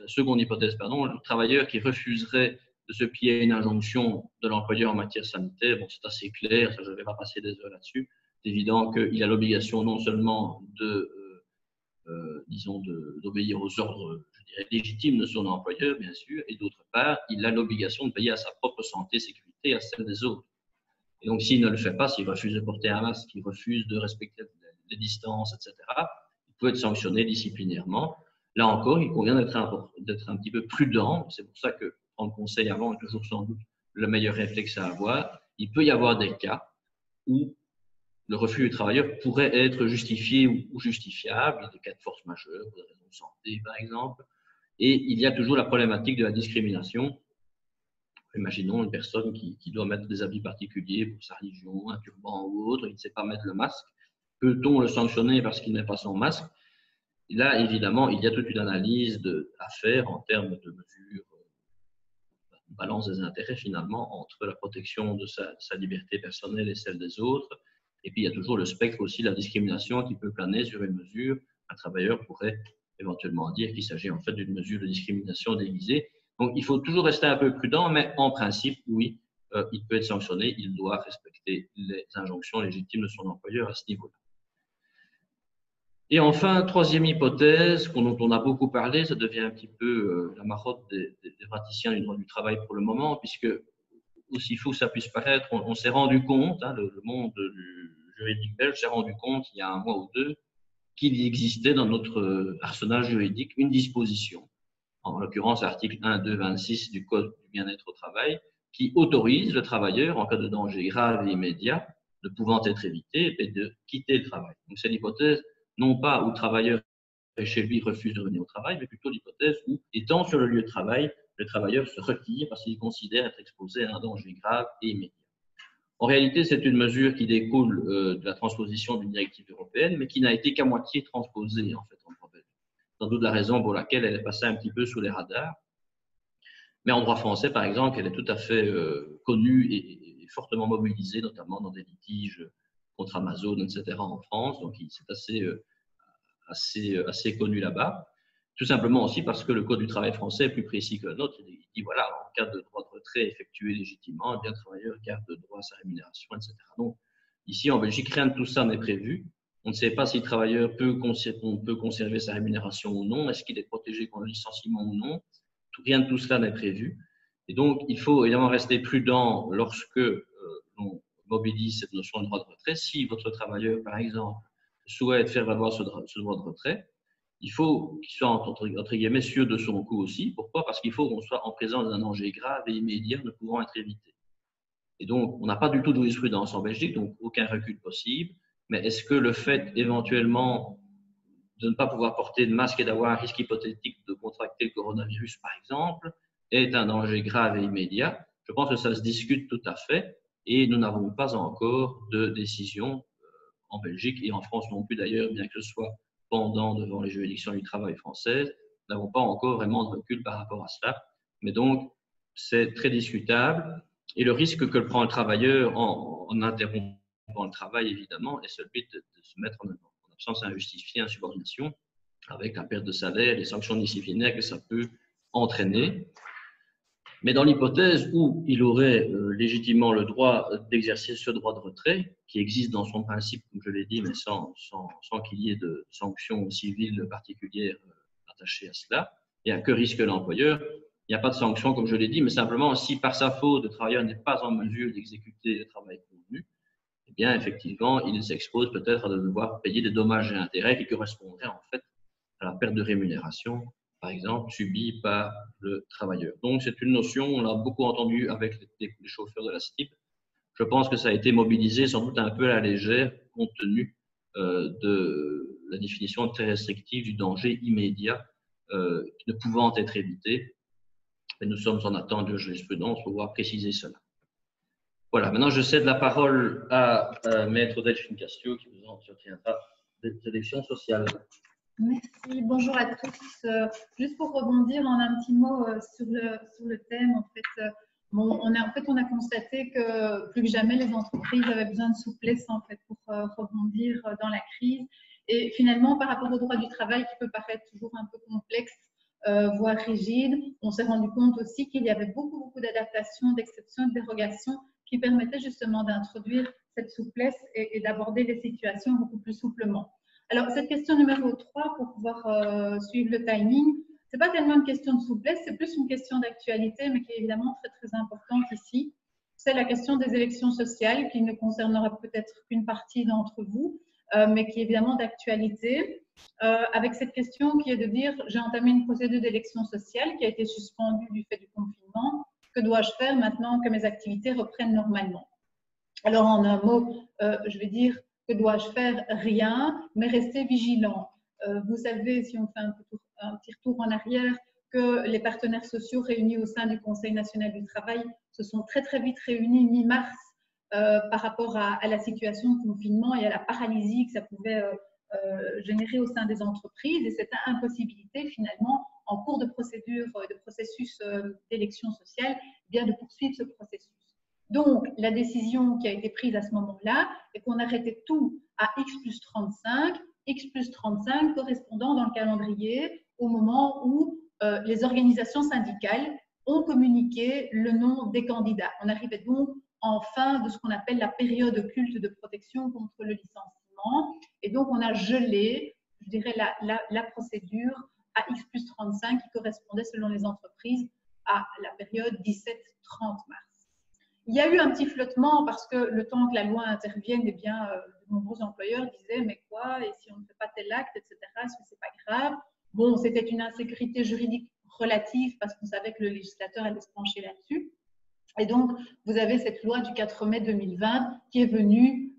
seconde hypothèse, pardon, le travailleur qui refuserait de se plier à une injonction de l'employeur en matière sanitaire, bon, c'est assez clair, ça, je ne vais pas passer des heures là-dessus. C'est évident qu'il a l'obligation non seulement disons, d'obéir aux ordres, je dirais, légitimes de son employeur, bien sûr, et d'autre part, il a l'obligation de veiller à sa propre santé, sécurité, à celle des autres. Et donc, s'il ne le fait pas, s'il refuse de porter un masque, s'il refuse de respecter les distances, etc., il peut être sanctionné disciplinairement. Là encore, il convient d'être un petit peu prudent. C'est pour ça que prendre conseil avant est toujours sans doute le meilleur réflexe à avoir. Il peut y avoir des cas où le refus du travailleur pourrait être justifié ou justifiable. Il y a des cas de force majeure, pour des raisons de santé, par exemple. Et il y a toujours la problématique de la discrimination. Imaginons une personne qui doit mettre des habits particuliers pour sa religion, un turban ou autre, il ne sait pas mettre le masque. Peut-on le sanctionner parce qu'il ne met pas son masque? Là, évidemment, il y a toute une analyse à faire en termes de mesures, balance des intérêts finalement entre la protection de sa liberté personnelle et celle des autres. Et puis, il y a toujours le spectre aussi de la discrimination qui peut planer sur une mesure. Un travailleur pourrait éventuellement dire qu'il s'agit en fait d'une mesure de discrimination déguisée. Donc, il faut toujours rester un peu prudent, mais en principe, oui, il peut être sanctionné. Il doit respecter les injonctions légitimes de son employeur à ce niveau-là. Et enfin, troisième hypothèse, dont on a beaucoup parlé, ça devient un petit peu la marotte des praticiens du droit du travail pour le moment, puisque aussi fou que ça puisse paraître, on s'est rendu compte, le monde du juridique belge s'est rendu compte il y a un mois ou deux qu'il existait dans notre arsenal juridique une disposition, en l'occurrence l'article 1.2.26 du Code du bien-être au travail, qui autorise le travailleur, en cas de danger grave et immédiat, ne pouvant être évité, de quitter le travail. Donc c'est l'hypothèse, non pas où le travailleur chez lui refuse de venir au travail, mais plutôt l'hypothèse où, étant sur le lieu de travail, le travailleur se retire parce qu'il considère être exposé à un danger grave et immédiat. En réalité, c'est une mesure qui découle de la transposition d'une directive européenne, mais qui n'a été qu'à moitié transposée en fait en droit belge. Sans doute la raison pour laquelle elle est passée un petit peu sous les radars. Mais en droit français, par exemple, elle est tout à fait connue et fortement mobilisée, notamment dans des litiges contre Amazon, etc. en France. Donc, c'est assez connu là-bas. Tout simplement aussi parce que le Code du travail français est plus précis que le nôtre. Il dit, voilà, en cas de droit de retrait effectué légitimement, eh bien, le travailleur garde droit à sa rémunération, etc. Donc, ici, en Belgique, rien de tout ça n'est prévu. On ne sait pas si le travailleur peut conserver sa rémunération ou non. Est-ce qu'il est protégé contre le licenciement ou non? Rien de tout cela n'est prévu. Et donc, il faut évidemment rester prudent lorsque on mobilise cette notion de droit de retrait. Si votre travailleur, par exemple, souhaite faire valoir ce droit de retrait, il faut qu'il soit entre guillemets sûr de son coup aussi. Pourquoi? Parce qu'il faut qu'on soit en présence d'un danger grave et immédiat ne pouvant être évité. Et donc, on n'a pas du tout de jurisprudence en Belgique, donc aucun recul possible. Mais est-ce que le fait éventuellement de ne pas pouvoir porter de masque et d'avoir un risque hypothétique de contracter le coronavirus, par exemple, est un danger grave et immédiat? Je pense que ça se discute tout à fait et nous n'avons pas encore de décision en Belgique et en France non plus d'ailleurs, bien que ce soit pendant devant les juridictions du travail françaises, nous n'avons pas encore vraiment de recul par rapport à cela. Mais donc, c'est très discutable et le risque que prend le travailleur en interrompant le travail, évidemment, est celui de se mettre en absence injustifiée, insubordination, avec la perte de salaire, les sanctions disciplinaires que ça peut entraîner. Mais dans l'hypothèse où il aurait légitimement le droit d'exercer ce droit de retrait, qui existe dans son principe, comme je l'ai dit, mais sans qu'il y ait de sanctions civiles particulières attachées à cela, et à que risque l'employeur? Il n'y a pas de sanction, comme je l'ai dit, mais simplement, si par sa faute, le travailleur n'est pas en mesure d'exécuter le travail convenu, eh bien, effectivement, il s'expose peut-être à devoir payer des dommages et intérêts qui correspondraient en fait à la perte de rémunération, par exemple, subie par le travailleur. Donc, c'est une notion, on l'a beaucoup entendu avec les chauffeurs de la STIP. Je pense que ça a été mobilisé sans doute un peu à la légère, compte tenu de la définition très restrictive du danger immédiat ne pouvant être évité. Et nous sommes en attente de jurisprudence pour pouvoir préciser cela. Voilà, maintenant je cède la parole à Maître Delphine Castio qui vous entretiendra des élections sociales. Merci, bonjour à tous. Juste pour rebondir en un petit mot sur le thème, en fait, on a constaté que plus que jamais les entreprises avaient besoin de souplesse en fait, pour rebondir dans la crise. Et finalement, par rapport au droit du travail qui peut paraître toujours un peu complexe, voire rigide, on s'est rendu compte aussi qu'il y avait beaucoup d'adaptations, d'exceptions, de dérogations qui permettaient justement d'introduire cette souplesse et d'aborder les situations beaucoup plus souplement. Alors, cette question numéro 3, pour pouvoir suivre le timing, ce n'est pas tellement une question de souplesse, c'est plus une question d'actualité, mais qui est évidemment très importante ici. C'est la question des élections sociales, qui ne concernera peut-être qu'une partie d'entre vous, mais qui est évidemment d'actualité, avec cette question qui est de dire « j'ai entamé une procédure d'élection sociale qui a été suspendue du fait du confinement, que dois-je faire maintenant que mes activités reprennent normalement ?» Alors, en un mot, je vais dire que dois-je faire? Rien, mais rester vigilant. Vous savez, si on fait un petit retour en arrière, que les partenaires sociaux réunis au sein du Conseil national du travail se sont très vite réunis mi-mars par rapport à la situation de confinement et à la paralysie que ça pouvait générer au sein des entreprises et cette impossibilité finalement en cours de procédure, de processus d'élection sociale, bien de poursuivre ce processus. Donc, la décision qui a été prise à ce moment-là est qu'on arrêtait tout à X+35 correspondant dans le calendrier au moment où les organisations syndicales ont communiqué le nom des candidats. On arrivait donc en fin de ce qu'on appelle la période occulte de protection contre le licenciement. Et donc, on a gelé, je dirais, la procédure à X+35 qui correspondait selon les entreprises à la période 17-30 mars. Il y a eu un petit flottement parce que le temps que la loi intervienne, eh bien, de nombreux employeurs disaient « mais quoi, et si on ne fait pas tel acte, etc., est-ce que c'est pas grave ?» Bon, c'était une insécurité juridique relative parce qu'on savait que le législateur allait se pencher là-dessus. Et donc, vous avez cette loi du 4 mai 2020 qui est venue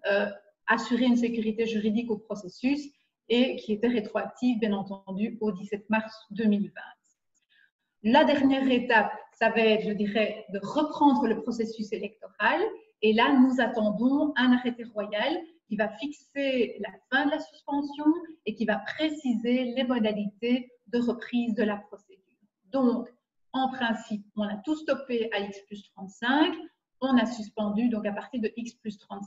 assurer une sécurité juridique au processus et qui était rétroactive, bien entendu, au 17 mars 2020. La dernière étape, ça va être, je dirais, de reprendre le processus électoral. Et là, nous attendons un arrêté royal qui va fixer la fin de la suspension et qui va préciser les modalités de reprise de la procédure. Donc, en principe, on a tout stoppé à X+35, on a suspendu donc à partir de X+36.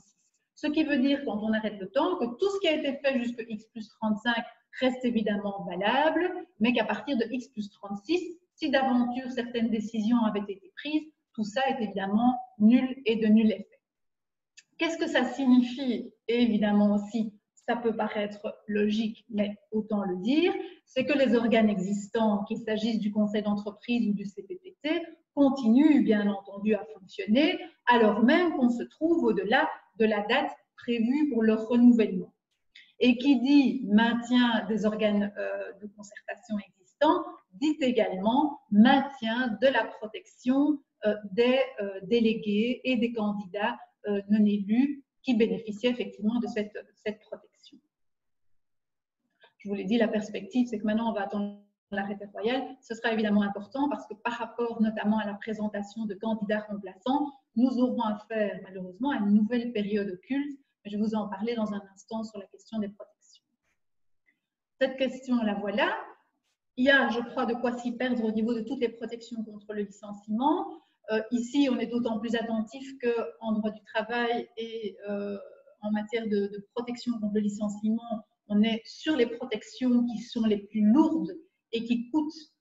Ce qui veut dire, quand on arrête le temps, que tout ce qui a été fait jusqu'à X+35 reste évidemment valable, mais qu'à partir de X+36, si d'aventure certaines décisions avaient été prises, tout ça est évidemment nul et de nul effet. Qu'est-ce que ça signifie? Et évidemment aussi, ça peut paraître logique, mais autant le dire, c'est que les organes existants, qu'il s'agisse du conseil d'entreprise ou du CPPT, continuent bien entendu à fonctionner, alors même qu'on se trouve au-delà de la date prévue pour leur renouvellement. Et qui dit maintien des organes de concertation existants, dit également maintien de la protection des délégués et des candidats non élus qui bénéficiaient effectivement de cette protection. Je vous l'ai dit, la perspective, c'est que maintenant, on va attendre l'arrêté royal. Ce sera évidemment important parce que par rapport notamment à la présentation de candidats remplaçants, nous aurons affaire malheureusement à une nouvelle période occulte. Je vais vous en parler dans un instant sur la question des protections. Cette question, la voilà. Il y a, je crois, de quoi s'y perdre au niveau de toutes les protections contre le licenciement. Ici, on est d'autant plus attentif qu'en droit du travail et en matière de protection contre le licenciement, on est sur les protections qui sont les plus lourdes et qui coûtent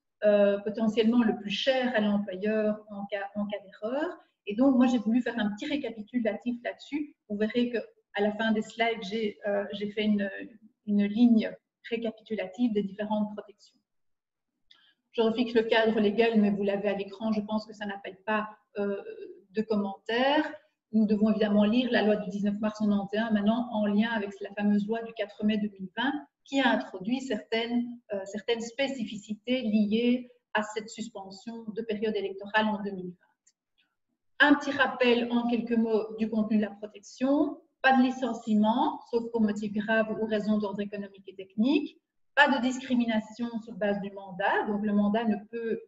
potentiellement le plus cher à l'employeur en cas d'erreur. Et donc, moi, j'ai voulu faire un petit récapitulatif là-dessus. Vous verrez qu'à la fin des slides, j'ai fait une ligne récapitulative des différentes protections. Je refixe le cadre légal, mais vous l'avez à l'écran. Je pense que ça n'appelle pas de commentaires. Nous devons évidemment lire la loi du 19 mars 1991, maintenant en lien avec la fameuse loi du 4 mai 2020, qui a introduit certaines spécificités liées à cette suspension de période électorale en 2020. Un petit rappel en quelques mots du contenu de la protection. Pas de licenciement, sauf pour motif grave ou raison d'ordre économique et technique. Pas de discrimination sur base du mandat. Donc, le mandat ne peut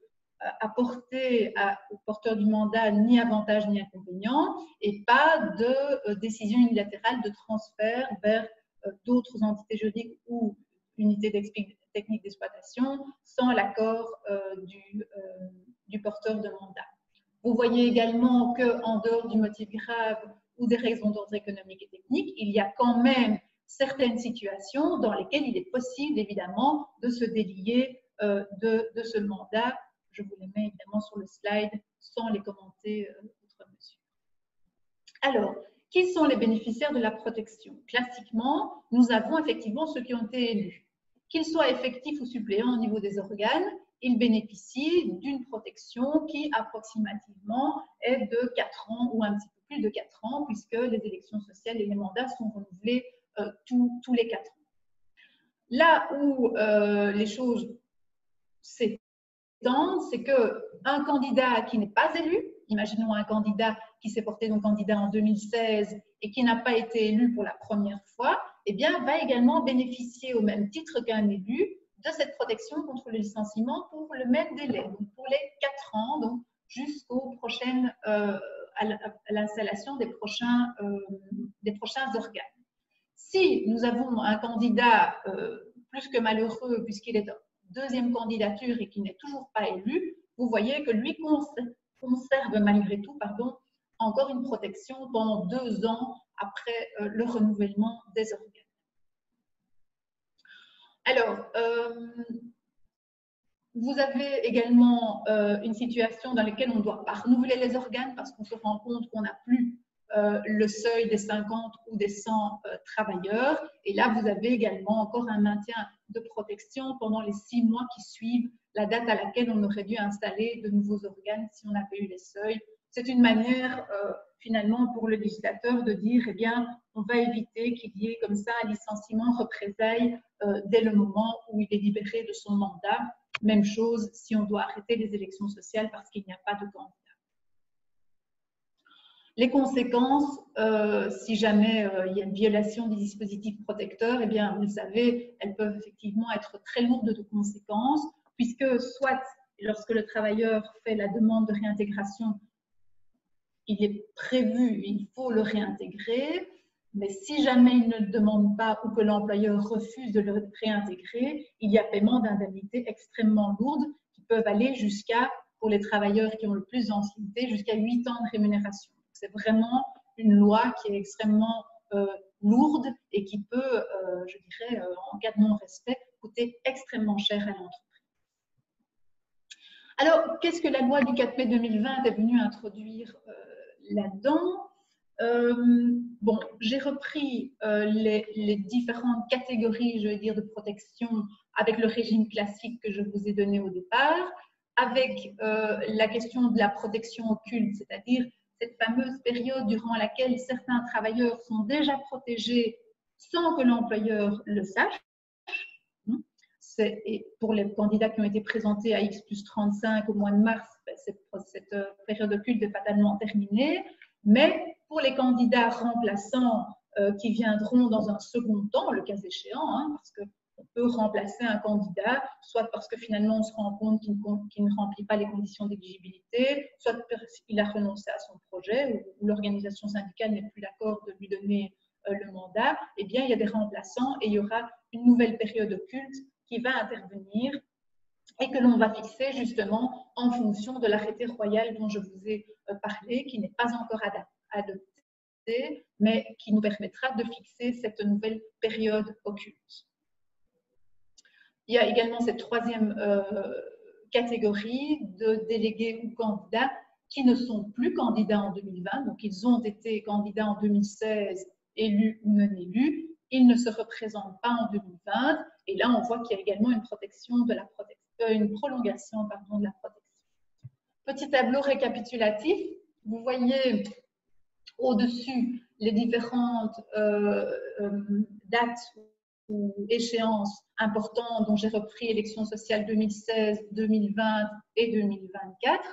apporter au porteur du mandat ni avantage ni inconvénient. Et pas de décision unilatérale de transfert vers d'autres entités juridiques ou unités techniques d'exploitation sans l'accord du porteur de mandat. Vous voyez également qu'en dehors du motif grave ou des raisons d'ordre économique et technique, il y a quand même certaines situations dans lesquelles il est possible, évidemment, de se délier de ce mandat. Je vous les mets évidemment sur le slide sans les commenter outre mesure. Alors, qui sont les bénéficiaires de la protection? Classiquement, nous avons effectivement ceux qui ont été élus. Qu'ils soient effectifs ou suppléants au niveau des organes, ils bénéficient d'une protection qui approximativement est de 4 ans ou un petit peu plus de 4 ans, puisque les élections sociales et les mandats sont renouvelés tous les 4 ans. Là où les choses s'étendent, c'est qu'un candidat qui n'est pas élu, imaginons un candidat qui s'est porté donc candidat en 2016 et qui n'a pas été élu pour la première fois, eh bien, va également bénéficier au même titre qu'un élu de cette protection contre le licenciement pour le même délai, donc pour les 4 ans, donc jusqu'aux prochaines, à l'installation des prochains organes. Si nous avons un candidat plus que malheureux puisqu'il est en deuxième candidature et qui n'est toujours pas élu, vous voyez que lui conserve malgré tout encore une protection pendant 2 ans après le renouvellement des organes. Alors, vous avez également une situation dans laquelle on ne doit pas renouveler les organes parce qu'on se rend compte qu'on n'a plus le seuil des 50 ou des 100 travailleurs. Et là, vous avez également encore un maintien de protection pendant les 6 mois qui suivent la date à laquelle on aurait dû installer de nouveaux organes si on avait eu les seuils. C'est une manière finalement pour le législateur de dire, eh bien, on va éviter qu'il y ait comme ça un licenciement représailles dès le moment où il est libéré de son mandat. Même chose si on doit arrêter les élections sociales parce qu'il n'y a pas de candidat. Les conséquences, si jamais il y a une violation des dispositifs protecteurs, eh bien, vous le savez, elles peuvent effectivement être très lourdes de conséquences, puisque soit lorsque le travailleur fait la demande de réintégration, il est prévu, il faut le réintégrer, mais si jamais il ne le demande pas ou que l'employeur refuse de le réintégrer, il y a paiement d'indemnités extrêmement lourdes qui peuvent aller jusqu'à, pour les travailleurs qui ont le plus d'ancienneté, jusqu'à 8 ans de rémunération. C'est vraiment une loi qui est extrêmement lourde et qui peut, je dirais, en cas de non-respect, coûter extrêmement cher à l'entreprise. Alors, qu'est-ce que la loi du 4 mai 2020 est venue introduire là-dedans? Bon, j'ai repris les différentes catégories, je vais dire, de protection avec le régime classique que je vous ai donné au départ, avec la question de la protection occulte, c'est-à-dire cette fameuse période durant laquelle certains travailleurs sont déjà protégés sans que l'employeur le sache. Et pour les candidats qui ont été présentés à X plus 35 au mois de mars, cette période de culte est fatalement terminée. Mais pour les candidats remplaçants qui viendront dans un second temps, le cas échéant, hein, parce qu'on peut remplacer un candidat, soit parce que finalement on se rend compte qu'il ne remplit pas les conditions d'éligibilité, soit parce qu'il a renoncé à son projet ou l'organisation syndicale n'est plus d'accord de lui donner le mandat, eh bien il y a des remplaçants et il y aura une nouvelle période de culte qui va intervenir et que l'on va fixer justement en fonction de l'arrêté royal dont je vous ai parlé, qui n'est pas encore adopté, mais qui nous permettra de fixer cette nouvelle période occulte. Il y a également cette troisième catégorie de délégués ou candidats qui ne sont plus candidats en 2020, donc ils ont été candidats en 2016, élus ou non élus, ils ne se représentent pas en 2020, et là on voit qu'il y a également une prolongation de la protection. Petit tableau récapitulatif, vous voyez au-dessus les différentes dates ou échéances importantes dont j'ai repris élections sociales 2016, 2020 et 2024.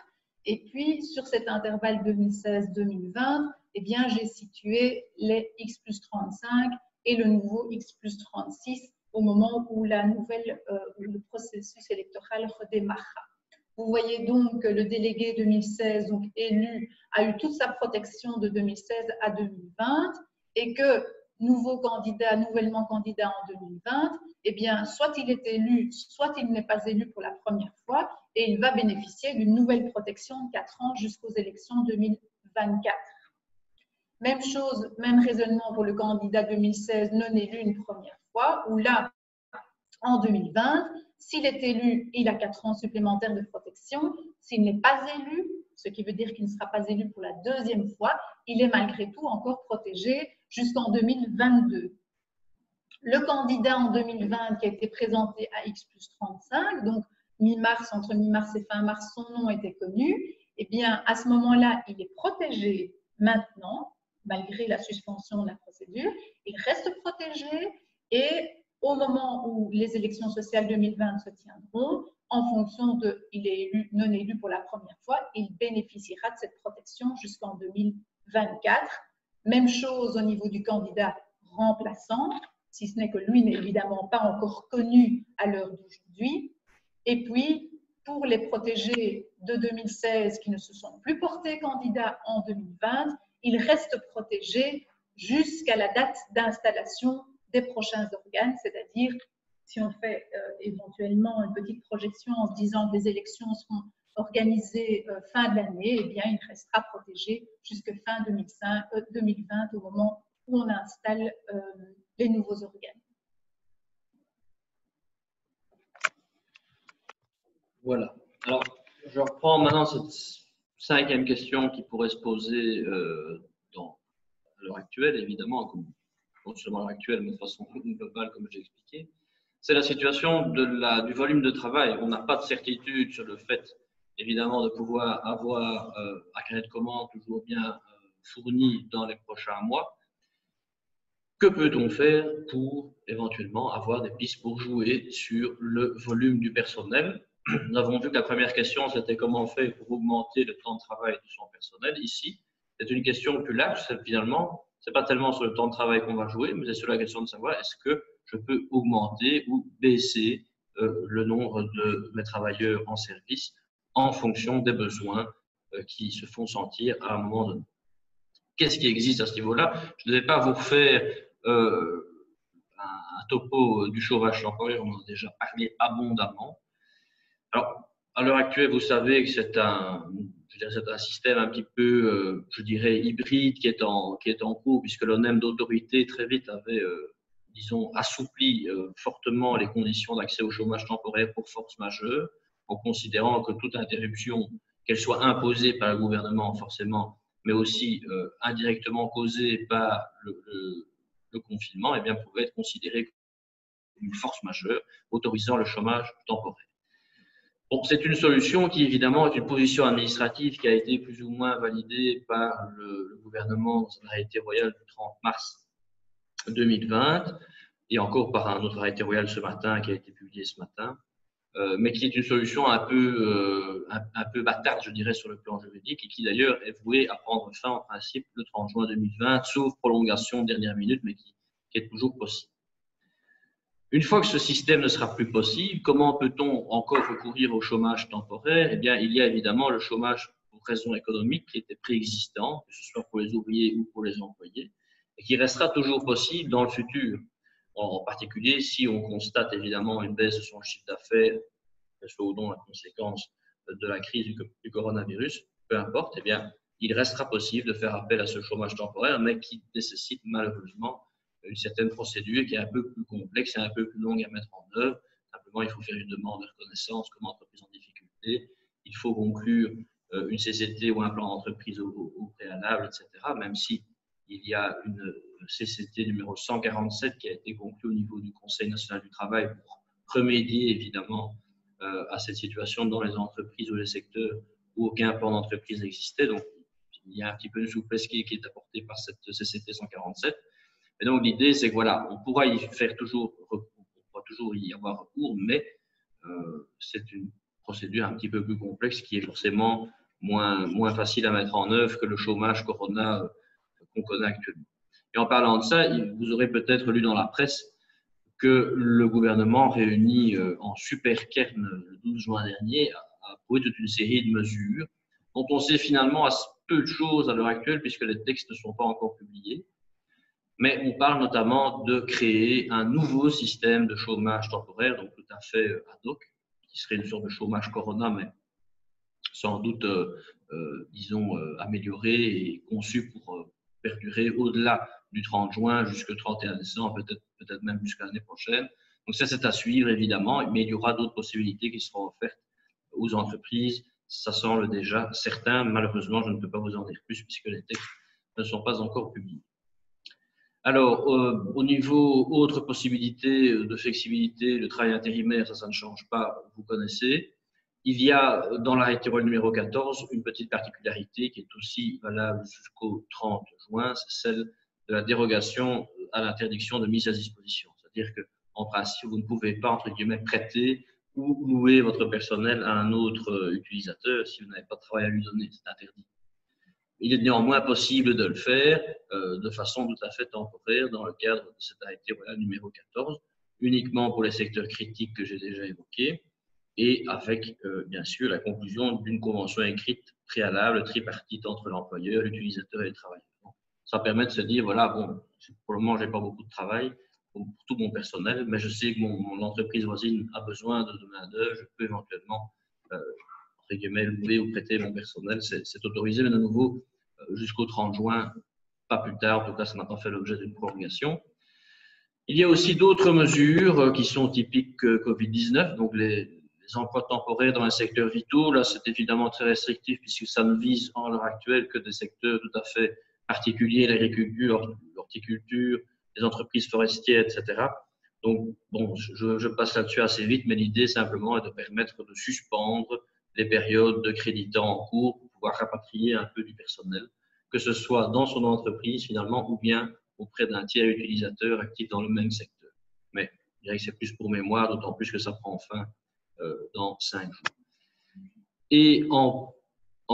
Et puis, sur cet intervalle 2016-2020, eh bien, j'ai situé les X plus 35 et le nouveau X plus 36 au moment où le processus électoral redémarrera. Vous voyez donc que le délégué 2016, donc élu, a eu toute sa protection de 2016 à 2020 et que nouvellement candidat en 2020, eh bien, soit il est élu, soit il n'est pas élu pour la première fois et il va bénéficier d'une nouvelle protection de 4 ans jusqu'aux élections 2024. Même chose, même raisonnement pour le candidat 2016 non élu une première fois, où là, en 2020, s'il est élu, il a 4 ans supplémentaires de protection. S'il n'est pas élu, ce qui veut dire qu'il ne sera pas élu pour la deuxième fois, il est malgré tout encore protégé jusqu'en 2022. Le candidat en 2020 qui a été présenté à X plus 35, donc entre mi-mars et fin mars, son nom était connu, eh bien, à ce moment-là, il est protégé maintenant, malgré la suspension de la procédure. Il reste protégé et au moment où les élections sociales 2020 se tiendront, en fonction de il est élu, non élu pour la première fois, il bénéficiera de cette protection jusqu'en 2024. Même chose au niveau du candidat remplaçant, si ce n'est que lui n'est évidemment pas encore connu à l'heure d'aujourd'hui. Et puis, pour les protégés de 2016 qui ne se sont plus portés candidats en 2020, ils restent protégés jusqu'à la date d'installation des prochains organes, c'est-à-dire, si on fait éventuellement une petite projection en se disant que les élections seront organisées fin de l'année, eh bien, il restera protégé jusqu'à fin 2020 au moment où on installe les nouveaux organes. Voilà. Alors, je reprends maintenant cette 5e question qui pourrait se poser à l'heure actuelle, évidemment, non seulement à l'heure actuelle, mais de façon globale, comme j'ai expliqué. C'est la situation du volume de travail. On n'a pas de certitude sur le fait, évidemment, de pouvoir avoir un carnet de commandes toujours bien fourni dans les prochains mois. Que peut-on faire pour éventuellement avoir des pistes pour jouer sur le volume du personnel? Nous avons vu que la première question, c'était comment on fait pour augmenter le temps de travail de son personnel. Ici, c'est une question plus large. Finalement, ce n'est pas tellement sur le temps de travail qu'on va jouer, mais c'est sur la question de savoir est-ce que je peux augmenter ou baisser le nombre de mes travailleurs en service en fonction des besoins qui se font sentir à un moment donné. Qu'est-ce qui existe à ce niveau-là? Je ne vais pas vous refaire un topo du chômage temporaire, on en a déjà parlé abondamment. Alors, à l'heure actuelle, vous savez que c'est un système un petit peu, je dirais, hybride qui est en cours, puisque l'ONEM d'autorité très vite avait, disons, assoupli fortement les conditions d'accès au chômage temporaire pour force majeure, en considérant que toute interruption, qu'elle soit imposée par le gouvernement forcément, mais aussi indirectement causée par le confinement, eh bien, pouvait être considérée comme une force majeure autorisant le chômage temporaire. Bon, c'est une solution qui, évidemment, est une position administrative qui a été plus ou moins validée par le gouvernement dans un arrêté royal du 30 mars 2020 et encore par un autre arrêté royal ce matin qui a été publié ce matin. mais qui est une solution un peu bâtarde, je dirais, sur le plan juridique, et qui d'ailleurs est vouée à prendre fin en principe le 30 juin 2020, sauf prolongation dernière minute, mais qui est toujours possible. Une fois que ce système ne sera plus possible, comment peut-on encore recourir au chômage temporaire? Eh bien, il y a évidemment le chômage pour raisons économiques qui était préexistant, que ce soit pour les ouvriers ou pour les employés, et qui restera toujours possible dans le futur. En particulier, si on constate évidemment une baisse de son chiffre d'affaires, soit ou non la conséquence de la crise du coronavirus, peu importe, eh bien, il restera possible de faire appel à ce chômage temporaire, mais qui nécessite malheureusement une certaine procédure qui est un peu plus complexe et un peu plus longue à mettre en œuvre. Simplement, il faut faire une demande de reconnaissance comme entreprise en difficulté. Il faut conclure une CCT ou un plan d'entreprise au préalable, etc. Même si il y a une CCT numéro 147 qui a été conclue au niveau du Conseil national du travail pour remédier évidemment à cette situation dans les entreprises ou les secteurs où aucun plan d'entreprise n'existait. Donc, il y a un petit peu de souplesse qui est apportée par cette CCT 147. Et donc, l'idée, c'est que voilà, on pourra toujours y avoir recours, mais c'est une procédure un petit peu plus complexe qui est forcément moins facile à mettre en œuvre que le chômage Corona qu'on connaît actuellement. Et en parlant de ça, vous aurez peut-être lu dans la presse que le gouvernement réuni en super kern le 12 juin dernier a approuvé toute une série de mesures dont on sait finalement peu de choses à l'heure actuelle puisque les textes ne sont pas encore publiés. Mais on parle notamment de créer un nouveau système de chômage temporaire, donc tout à fait ad hoc, qui serait une sorte de chômage Corona, mais sans doute, disons, amélioré et conçu pour perdurer au-delà du 30 juin jusqu'au 31 décembre, peut-être même jusqu'à l'année prochaine. Donc ça, c'est à suivre, évidemment, mais il y aura d'autres possibilités qui seront offertes aux entreprises. Ça semble déjà certain. Malheureusement, je ne peux pas vous en dire plus puisque les textes ne sont pas encore publiés. Alors, au niveau autre possibilité de flexibilité, le travail intérimaire, ça ne change pas, vous connaissez. Il y a dans l'arrêté royal numéro 14 une petite particularité qui est aussi valable jusqu'au 30 juin, c'est celle de la dérogation à l'interdiction de mise à disposition. C'est-à-dire qu'en principe, vous ne pouvez pas, entre guillemets, prêter ou louer votre personnel à un autre utilisateur si vous n'avez pas de travail à lui donner. C'est interdit. Il est néanmoins possible de le faire de façon tout à fait temporaire dans le cadre de cet arrêté royal numéro 14, uniquement pour les secteurs critiques que j'ai déjà évoqués, et avec, bien sûr, la conclusion d'une convention écrite préalable, tripartite entre l'employeur, l'utilisateur et le travailleur. Donc, ça permet de se dire, voilà, bon, pour le moment, je n'ai pas beaucoup de travail pour tout mon personnel, mais je sais que mon entreprise voisine a besoin de main-d'œuvre, je peux éventuellement entre guillemets, louer ou prêter mon personnel, c'est autorisé, mais de nouveau, jusqu'au 30 juin, pas plus tard, en tout cas, ça n'a pas fait l'objet d'une prolongation. Il y a aussi d'autres mesures qui sont typiques Covid-19, donc les emplois temporaires dans les secteurs vitaux. Là, c'est évidemment très restrictif puisque ça ne vise en l'heure actuelle que des secteurs tout à fait particuliers, l'agriculture, l'horticulture, les entreprises forestières, etc. Donc, bon, je passe là-dessus assez vite, mais l'idée simplement est de permettre de suspendre les périodes de crédit en cours pour pouvoir rapatrier un peu du personnel, que ce soit dans son entreprise finalement ou bien auprès d'un tiers utilisateur actif dans le même secteur. Mais je dirais que c'est plus pour mémoire, d'autant plus que ça prend fin dans 5 jours. Et en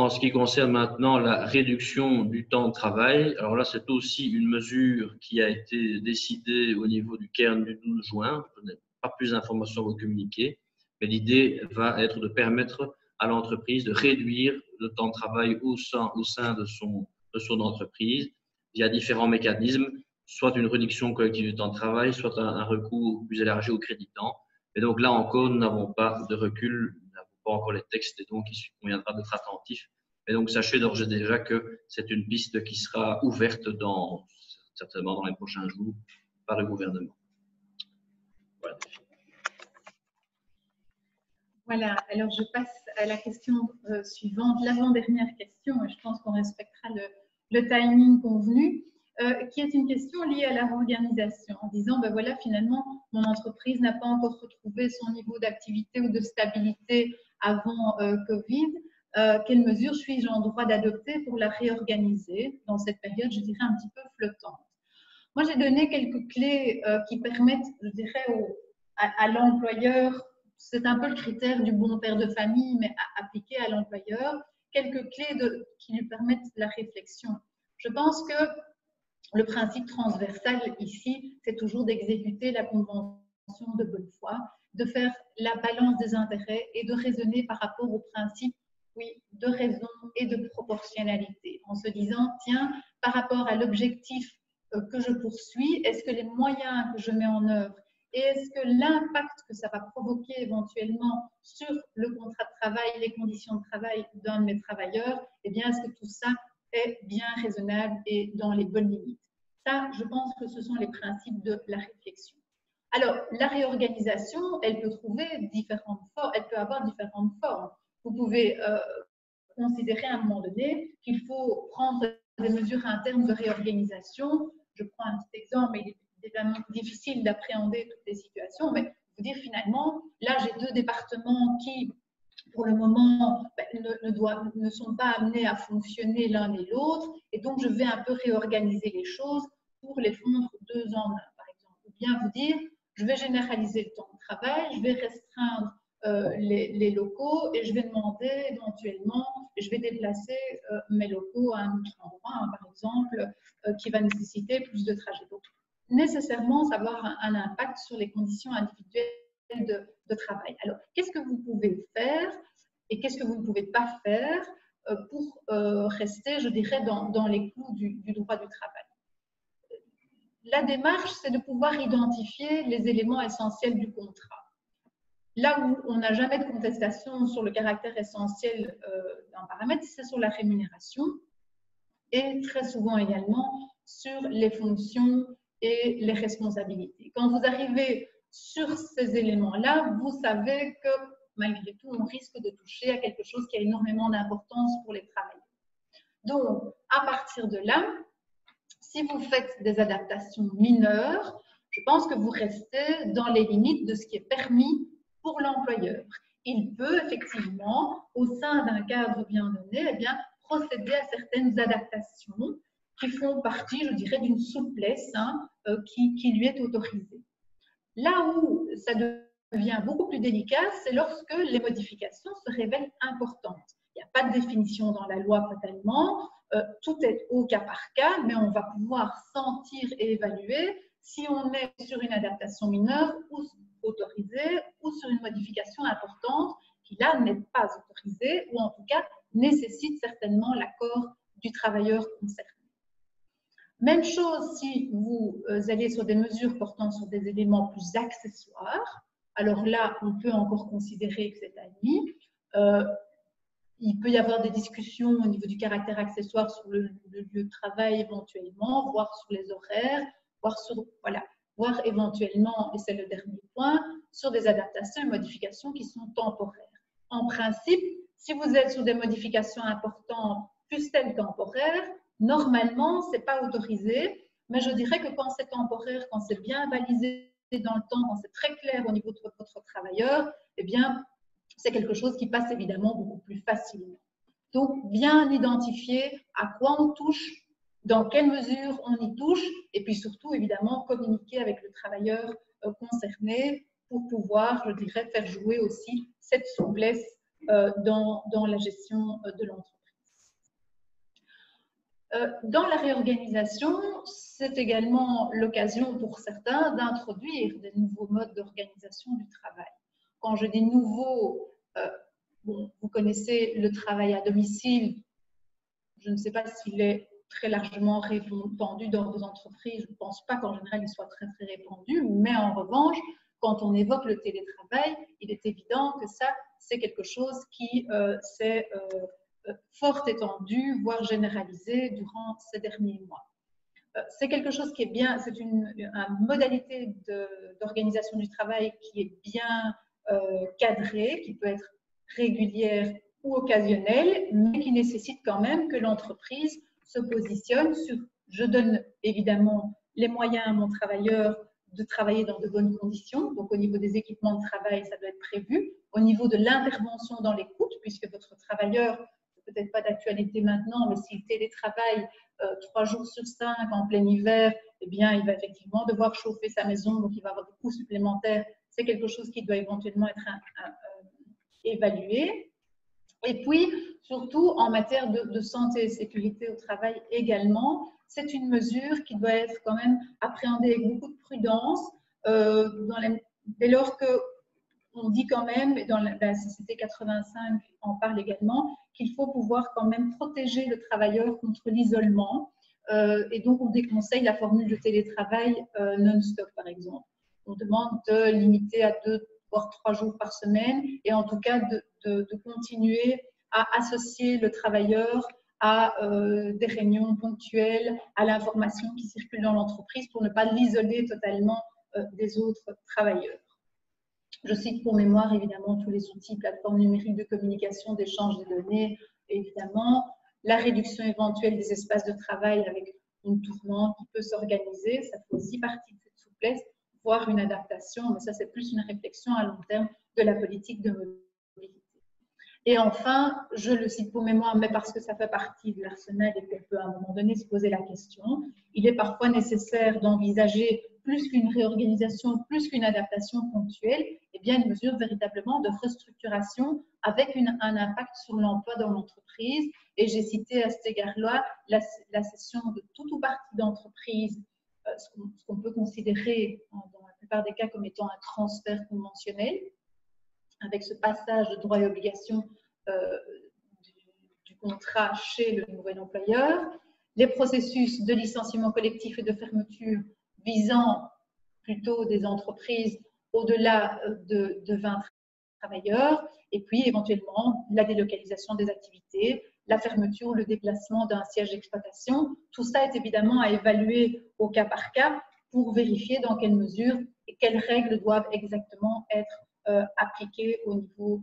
ce qui concerne maintenant la réduction du temps de travail, alors là, c'est aussi une mesure qui a été décidée au niveau du cairn du 12 juin. Je n'ai pas plus d'informations à vous communiquer, mais l'idée va être de permettre à l'entreprise de réduire le temps de travail au sein de son entreprise via différents mécanismes, soit une réduction collective du temps de travail, soit un recours plus élargi au crédit temps. Et donc là encore, nous n'avons pas de recul, nous n'avons pas encore les textes et donc il conviendra d'être attentif. Et donc sachez d'ores et déjà que c'est une piste qui sera ouverte certainement dans les prochains jours par le gouvernement. Voilà. Voilà, alors je passe à la question suivante, l'avant-dernière question, et je pense qu'on respectera le timing convenu, qui est une question liée à la réorganisation, en disant, ben voilà, finalement, mon entreprise n'a pas encore retrouvé son niveau d'activité ou de stabilité avant Covid. Quelles mesures suis-je en droit d'adopter pour la réorganiser dans cette période, je dirais, un petit peu flottante? Moi, j'ai donné quelques clés qui permettent, je dirais, à l'employeur c'est un peu le critère du bon père de famille, mais appliqué à l'employeur, quelques clés qui lui permettent la réflexion. Je pense que le principe transversal ici, c'est toujours d'exécuter la convention de bonne foi, de faire la balance des intérêts et de raisonner par rapport au principe, oui, de raison et de proportionnalité, en se disant, tiens, par rapport à l'objectif que je poursuis, est-ce que les moyens que je mets en œuvre et est-ce que l'impact que ça va provoquer éventuellement sur le contrat de travail, les conditions de travail d'un de mes travailleurs, eh bien, est-ce que tout ça est bien raisonnable et dans les bonnes limites? Ça, je pense que ce sont les principes de la réflexion. Alors, la réorganisation, elle peut avoir différentes formes. Vous pouvez considérer à un moment donné qu'il faut prendre des mesures internes de réorganisation. Je prends un petit exemple, mais il est évidemment difficile d'appréhender toutes les situations, mais vous dire finalement, là j'ai 2 départements qui, pour le moment, ne sont pas amenés à fonctionner l'un et l'autre, et donc je vais un peu réorganiser les choses pour les fondre 2 en 1, par exemple. Ou bien vous dire, je vais généraliser le temps de travail, je vais restreindre les locaux et je vais demander éventuellement, je vais déplacer mes locaux à un autre endroit, hein, par exemple, qui va nécessiter plus de trajets. Donc, nécessairement, ça va avoir un impact sur les conditions individuelles de travail. Alors, qu'est-ce que vous pouvez faire et qu'est-ce que vous ne pouvez pas faire pour rester, je dirais, dans les clous du droit du travail? La démarche, c'est de pouvoir identifier les éléments essentiels du contrat. Là où on n'a jamais de contestation sur le caractère essentiel d'un paramètre, c'est sur la rémunération et très souvent également sur les fonctions et les responsabilités. Quand vous arrivez sur ces éléments-là, vous savez que malgré tout, on risque de toucher à quelque chose qui a énormément d'importance pour les travailleurs. Donc, à partir de là, si vous faites des adaptations mineures, je pense que vous restez dans les limites de ce qui est permis pour l'employeur. Il peut effectivement, au sein d'un cadre bien donné, eh bien, procéder à certaines adaptations qui font partie, je dirais, d'une souplesse qui lui est autorisée. Là où ça devient beaucoup plus délicat, c'est lorsque les modifications se révèlent importantes. Il n'y a pas de définition dans la loi fatalement, tout est au cas par cas, mais on va pouvoir sentir et évaluer si on est sur une adaptation mineure ou autorisée ou sur une modification importante qui là n'est pas autorisée ou en tout cas nécessite certainement l'accord du travailleur concerné. Même chose si vous allez sur des mesures portant sur des éléments plus accessoires. Alors là, on peut encore considérer que c'est admis. Il peut y avoir des discussions au niveau du caractère accessoire sur le lieu de travail éventuellement, voire sur les horaires, voire éventuellement, et c'est le dernier point, sur des adaptations et modifications qui sont temporaires. En principe, si vous êtes sur des modifications importantes, fussent-elles temporaires, normalement, ce n'est pas autorisé, mais je dirais que quand c'est temporaire, quand c'est bien balisé dans le temps, quand c'est très clair au niveau de votre travailleur, eh bien, c'est quelque chose qui passe évidemment beaucoup plus facilement. Donc, bien identifier à quoi on touche, dans quelle mesure on y touche, et puis surtout, évidemment, communiquer avec le travailleur concerné pour pouvoir, je dirais, faire jouer aussi cette souplesse dans la gestion de l'entreprise. Dans la réorganisation, c'est également l'occasion pour certains d'introduire des nouveaux modes d'organisation du travail. Quand je dis nouveau, vous connaissez le travail à domicile. Je ne sais pas s'il est très largement répandu dans vos entreprises. Je ne pense pas qu'en général, il soit très, très répandu. Mais en revanche, quand on évoque le télétravail, il est évident que ça, c'est quelque chose qui s'est fort étendu, voire généralisé durant ces derniers mois. C'est quelque chose qui est bien, c'est une modalité d'organisation du travail qui est bien cadrée, qui peut être régulière ou occasionnelle, mais qui nécessite quand même que l'entreprise se positionne sur « je donne évidemment les moyens à mon travailleur de travailler dans de bonnes conditions ». Donc, au niveau des équipements de travail, ça doit être prévu. Au niveau de l'intervention dans l'écoute, puisque votre travailleur, peut-être pas d'actualité maintenant, mais s'il télétravaille 3 jours sur 5 en plein hiver, eh bien, il va effectivement devoir chauffer sa maison, donc il va avoir des coûts supplémentaires. c'est quelque chose qui doit éventuellement être évalué. Et puis, surtout en matière de santé et sécurité au travail également, c'est une mesure qui doit être quand même appréhendée avec beaucoup de prudence, dès lors qu'on dit quand même, et dans la CCT 85 en parle également, qu'il faut pouvoir quand même protéger le travailleur contre l'isolement. Et donc, on déconseille la formule de télétravail non-stop, par exemple. On demande de limiter à 2 voire 3 jours par semaine et en tout cas de continuer à associer le travailleur à des réunions ponctuelles, à l'information qui circule dans l'entreprise pour ne pas l'isoler totalement des autres travailleurs. Je cite pour mémoire évidemment tous les outils, plateformes numériques de communication, d'échange de données, évidemment, la réduction éventuelle des espaces de travail avec une tournante qui peut s'organiser, ça fait aussi partie de cette souplesse, voire une adaptation, mais ça c'est plus une réflexion à long terme de la politique de mobilité. Et enfin, je le cite pour mémoire, mais parce que ça fait partie de l'arsenal et qu'on peut à un moment donné se poser la question, il est parfois nécessaire d'envisager plus qu'une réorganisation, plus qu'une adaptation ponctuelle, et bien une mesure véritablement de restructuration avec un impact sur l'emploi dans l'entreprise. Et j'ai cité à cet égard-là la cession de toute ou partie d'entreprise, ce qu'on peut considérer dans la plupart des cas comme étant un transfert conventionnel, avec ce passage de droits et obligations du contrat chez le nouvel employeur, les processus de licenciement collectif et de fermeture visant plutôt des entreprises au-delà de 20 travailleurs, et puis éventuellement la délocalisation des activités, la fermeture ou le déplacement d'un siège d'exploitation. Tout ça est évidemment à évaluer au cas par cas pour vérifier dans quelle mesure et quelles règles doivent exactement être appliquées au niveau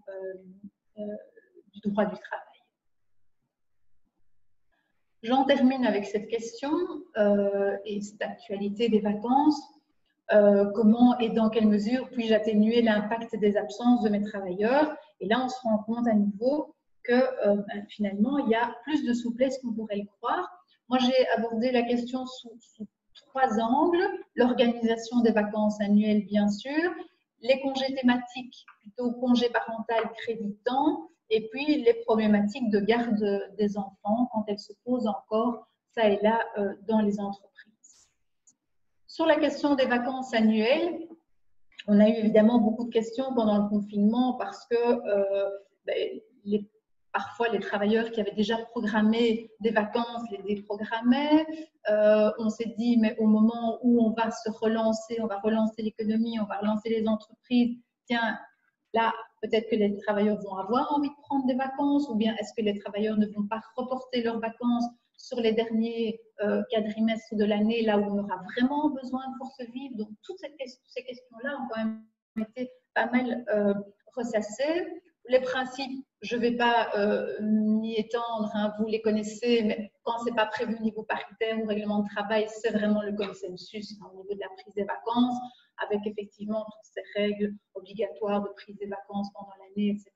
du droit du travail. J'en termine avec cette question et cette actualité des vacances. Comment et dans quelle mesure puis-je atténuer l'impact des absences de mes travailleurs? Et là, on se rend compte à nouveau que finalement, il y a plus de souplesse qu'on pourrait le croire. Moi, j'ai abordé la question sous 3 angles. L'organisation des vacances annuelles, bien sûr, les congés thématiques, plutôt congés parental créditant, et puis les problématiques de garde des enfants quand elles se posent encore ça et là dans les entreprises. Sur la question des vacances annuelles, on a eu évidemment beaucoup de questions pendant le confinement parce que parfois les travailleurs qui avaient déjà programmé des vacances les déprogrammaient. On s'est dit, mais au moment où on va se relancer, on va relancer l'économie, on va relancer les entreprises, tiens, là, peut-être que les travailleurs vont avoir envie de prendre des vacances, ou bien est-ce que les travailleurs ne vont pas reporter leurs vacances sur les derniers quadrimestres de l'année, là où on aura vraiment besoin de force vive. Donc, toutes ces questions-là ont quand même été pas mal ressassées. Les principes, je ne vais pas m'y étendre, hein, vous les connaissez, mais quand ce n'est pas prévu au niveau paritaire ou règlement de travail, c'est vraiment le consensus au niveau de la prise des vacances, avec effectivement toutes ces règles obligatoires de prise des vacances pendant l'année, etc.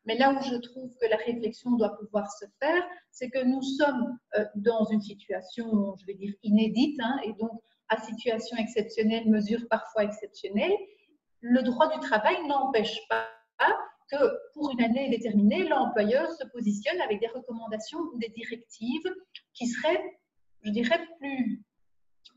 Mais là où je trouve que la réflexion doit pouvoir se faire, c'est que nous sommes dans une situation, je vais dire, inédite, hein, et donc à situation exceptionnelle, mesure parfois exceptionnelle. Le droit du travail n'empêche pas que pour une année déterminée, l'employeur se positionne avec des recommandations ou des directives qui seraient, je dirais,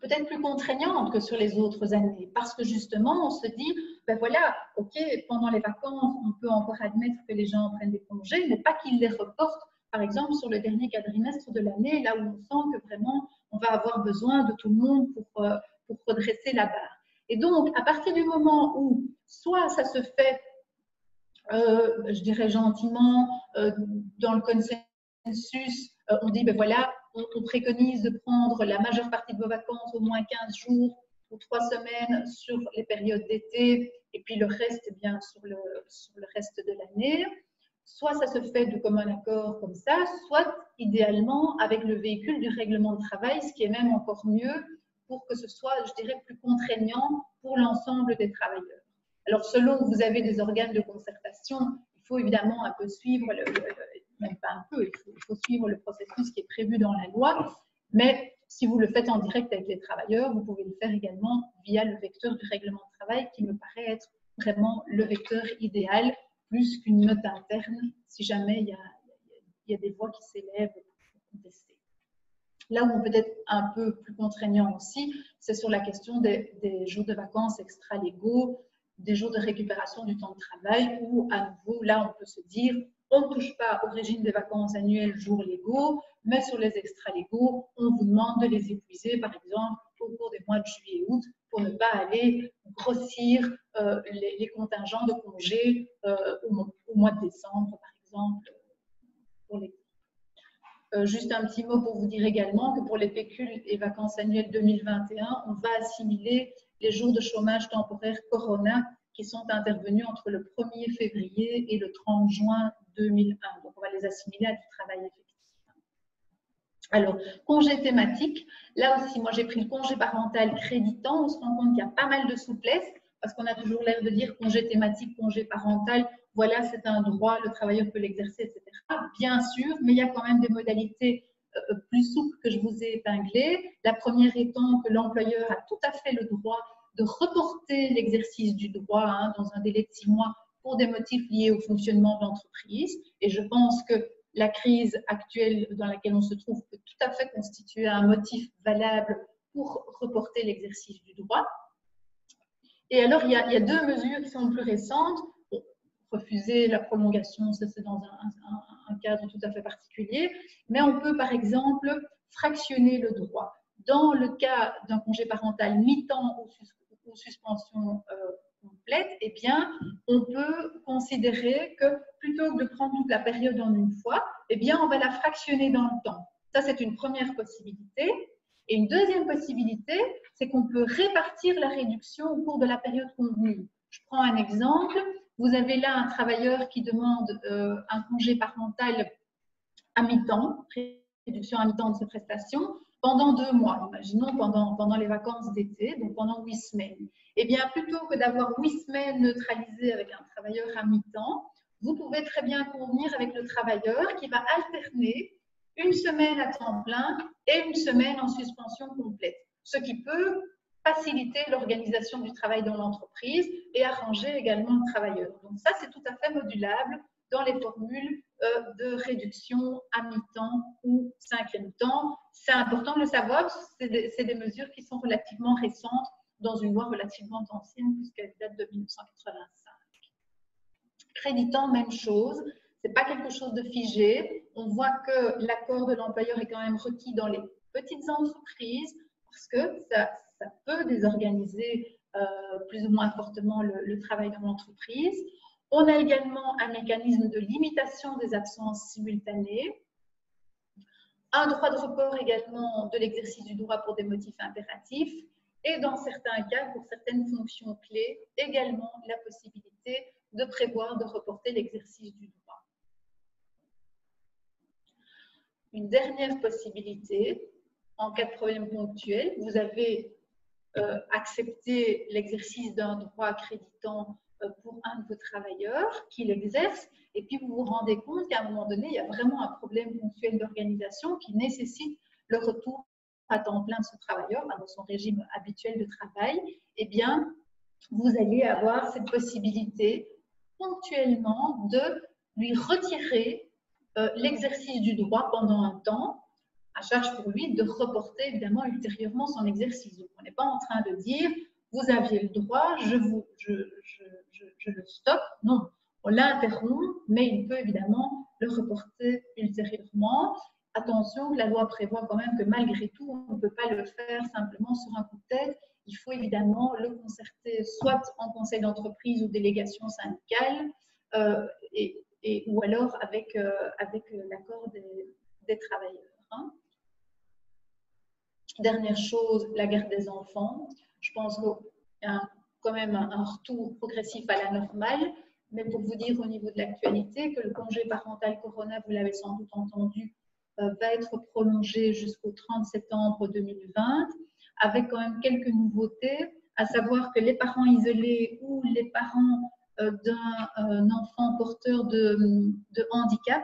peut-être plus contraignantes que sur les autres années, parce que justement, on se dit, ben voilà, ok, pendant les vacances, on peut encore admettre que les gens prennent des congés, mais pas qu'ils les reportent, par exemple, sur le dernier quadrimestre de l'année, là où on sent que vraiment, on va avoir besoin de tout le monde pour redresser la barre. Et donc, à partir du moment où, soit ça se fait, je dirais gentiment, dans le consensus, on dit, ben voilà, on préconise de prendre la majeure partie de vos vacances, au moins 15 jours ou 3 semaines sur les périodes d'été, et puis le reste, eh bien, sur le reste de l'année. Soit ça se fait de commun accord comme ça, soit idéalement avec le véhicule du règlement de travail, ce qui est même encore mieux pour que ce soit, je dirais, plus contraignant pour l'ensemble des travailleurs. Alors, selon que vous avez des organes de concertation, il faut évidemment un peu suivre, même pas un peu, il faut suivre le processus qui est prévu dans la loi, mais si vous le faites en direct avec les travailleurs, vous pouvez le faire également via le vecteur du règlement de travail qui me paraît être vraiment le vecteur idéal, plus qu'une note interne, si jamais il y a des voix qui s'élèvent pour contester. Là où on peut être un peu plus contraignant aussi, c'est sur la question des jours de vacances extra-légaux, des jours de récupération du temps de travail, où à nouveau, là, on peut se dire, on ne touche pas au régime des vacances annuelles jours légaux, mais sur les extra-légaux, on vous demande de les épuiser, par exemple, au cours des mois de juillet et août, pour ne pas aller grossir les contingents de congés au mois de décembre, par exemple, pour les juste un petit mot pour vous dire également que pour les pécules et vacances annuelles 2021, on va assimiler les jours de chômage temporaire Corona qui sont intervenus entre le 1er février et le 30 juin 2001. Donc, on va les assimiler à du travail effectif. Alors, congé thématique, là aussi, moi j'ai pris le congé parental créditant. On se rend compte qu'il y a pas mal de souplesse parce qu'on a toujours l'air de dire congé thématique, congé parental, voilà, c'est un droit, le travailleur peut l'exercer, etc. Bien sûr, mais il y a quand même des modalités plus souples que je vous ai épinglées. La première étant que l'employeur a tout à fait le droit de reporter l'exercice du droit dans un délai de 6 mois pour des motifs liés au fonctionnement de l'entreprise. Et je pense que la crise actuelle dans laquelle on se trouve peut tout à fait constituer un motif valable pour reporter l'exercice du droit. Et alors, il y a deux mesures qui sont plus récentes. Refuser la prolongation, ça c'est dans un cadre tout à fait particulier, mais on peut par exemple fractionner le droit. Dans le cas d'un congé parental mi-temps ou suspension complète, eh bien, on peut considérer que plutôt que de prendre toute la période en une fois, eh bien, on va la fractionner dans le temps. Ça, c'est une première possibilité. Et une deuxième possibilité, c'est qu'on peut répartir la réduction au cours de la période convenue. Je prends un exemple. Vous avez là un travailleur qui demande un congé parental à mi-temps, réduction à mi-temps de ses prestations, pendant 2 mois, imaginons pendant les vacances d'été, donc pendant 8 semaines. Eh bien, plutôt que d'avoir 8 semaines neutralisées avec un travailleur à mi-temps, vous pouvez très bien convenir avec le travailleur qui va alterner une semaine à temps plein et une semaine en suspension complète, ce qui peut faciliter l'organisation du travail dans l'entreprise et arranger également le travailleur. Donc ça, c'est tout à fait modulable dans les formules de réduction à mi-temps ou 5e temps. C'est important de le savoir, c'est des mesures qui sont relativement récentes dans une loi relativement ancienne puisqu'elle date de 1985. Créditant, même chose. Ce n'est pas quelque chose de figé. On voit que l'accord de l'employeur est quand même requis dans les petites entreprises parce que ça peut désorganiser plus ou moins fortement le travail dans l'entreprise. On a également un mécanisme de limitation des absences simultanées, un droit de report également de l'exercice du droit pour des motifs impératifs et dans certains cas, pour certaines fonctions clés, également la possibilité de prévoir de reporter l'exercice du droit. Une dernière possibilité, en cas de problème ponctuel, vous avez accepté l'exercice d'un droit accréditant pour un de vos travailleurs qui l'exerce, et puis vous vous rendez compte qu'à un moment donné, il y a vraiment un problème ponctuel d'organisation qui nécessite le retour à temps plein de ce travailleur dans son régime habituel de travail. Eh bien, vous allez avoir cette possibilité ponctuellement de lui retirer l'exercice du droit pendant un temps, à charge pour lui de reporter évidemment ultérieurement son exercice. Donc, on n'est pas en train de dire vous aviez le droit, je le stoppe. Non, on l'interrompt, mais il peut évidemment le reporter ultérieurement. Attention, la loi prévoit quand même que malgré tout, on ne peut pas le faire simplement sur un coup de tête. Il faut évidemment le concerter soit en conseil d'entreprise ou délégation syndicale, ou alors avec l'accord des travailleurs. Dernière chose, la garde des enfants. Je pense qu'il y a quand même un retour progressif à la normale, mais pour vous dire au niveau de l'actualité que le congé parental Corona, vous l'avez sans doute entendu, va être prolongé jusqu'au 30 septembre 2020, avec quand même quelques nouveautés, à savoir que les parents isolés ou les parents d'un enfant porteur de handicap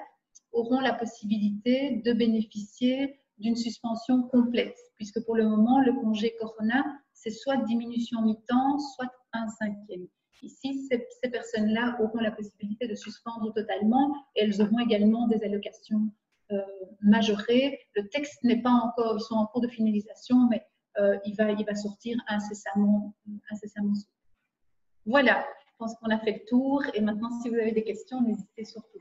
auront la possibilité de bénéficier d'une suspension complète, puisque pour le moment, le congé Corona, c'est soit diminution mi-temps, soit 1/5. Ici, ces personnes-là auront la possibilité de suspendre totalement et elles auront également des allocations majorées. Le texte n'est pas encore, ils sont en cours de finalisation, mais il va sortir incessamment. Voilà, je pense qu'on a fait le tour et maintenant, si vous avez des questions, n'hésitez surtout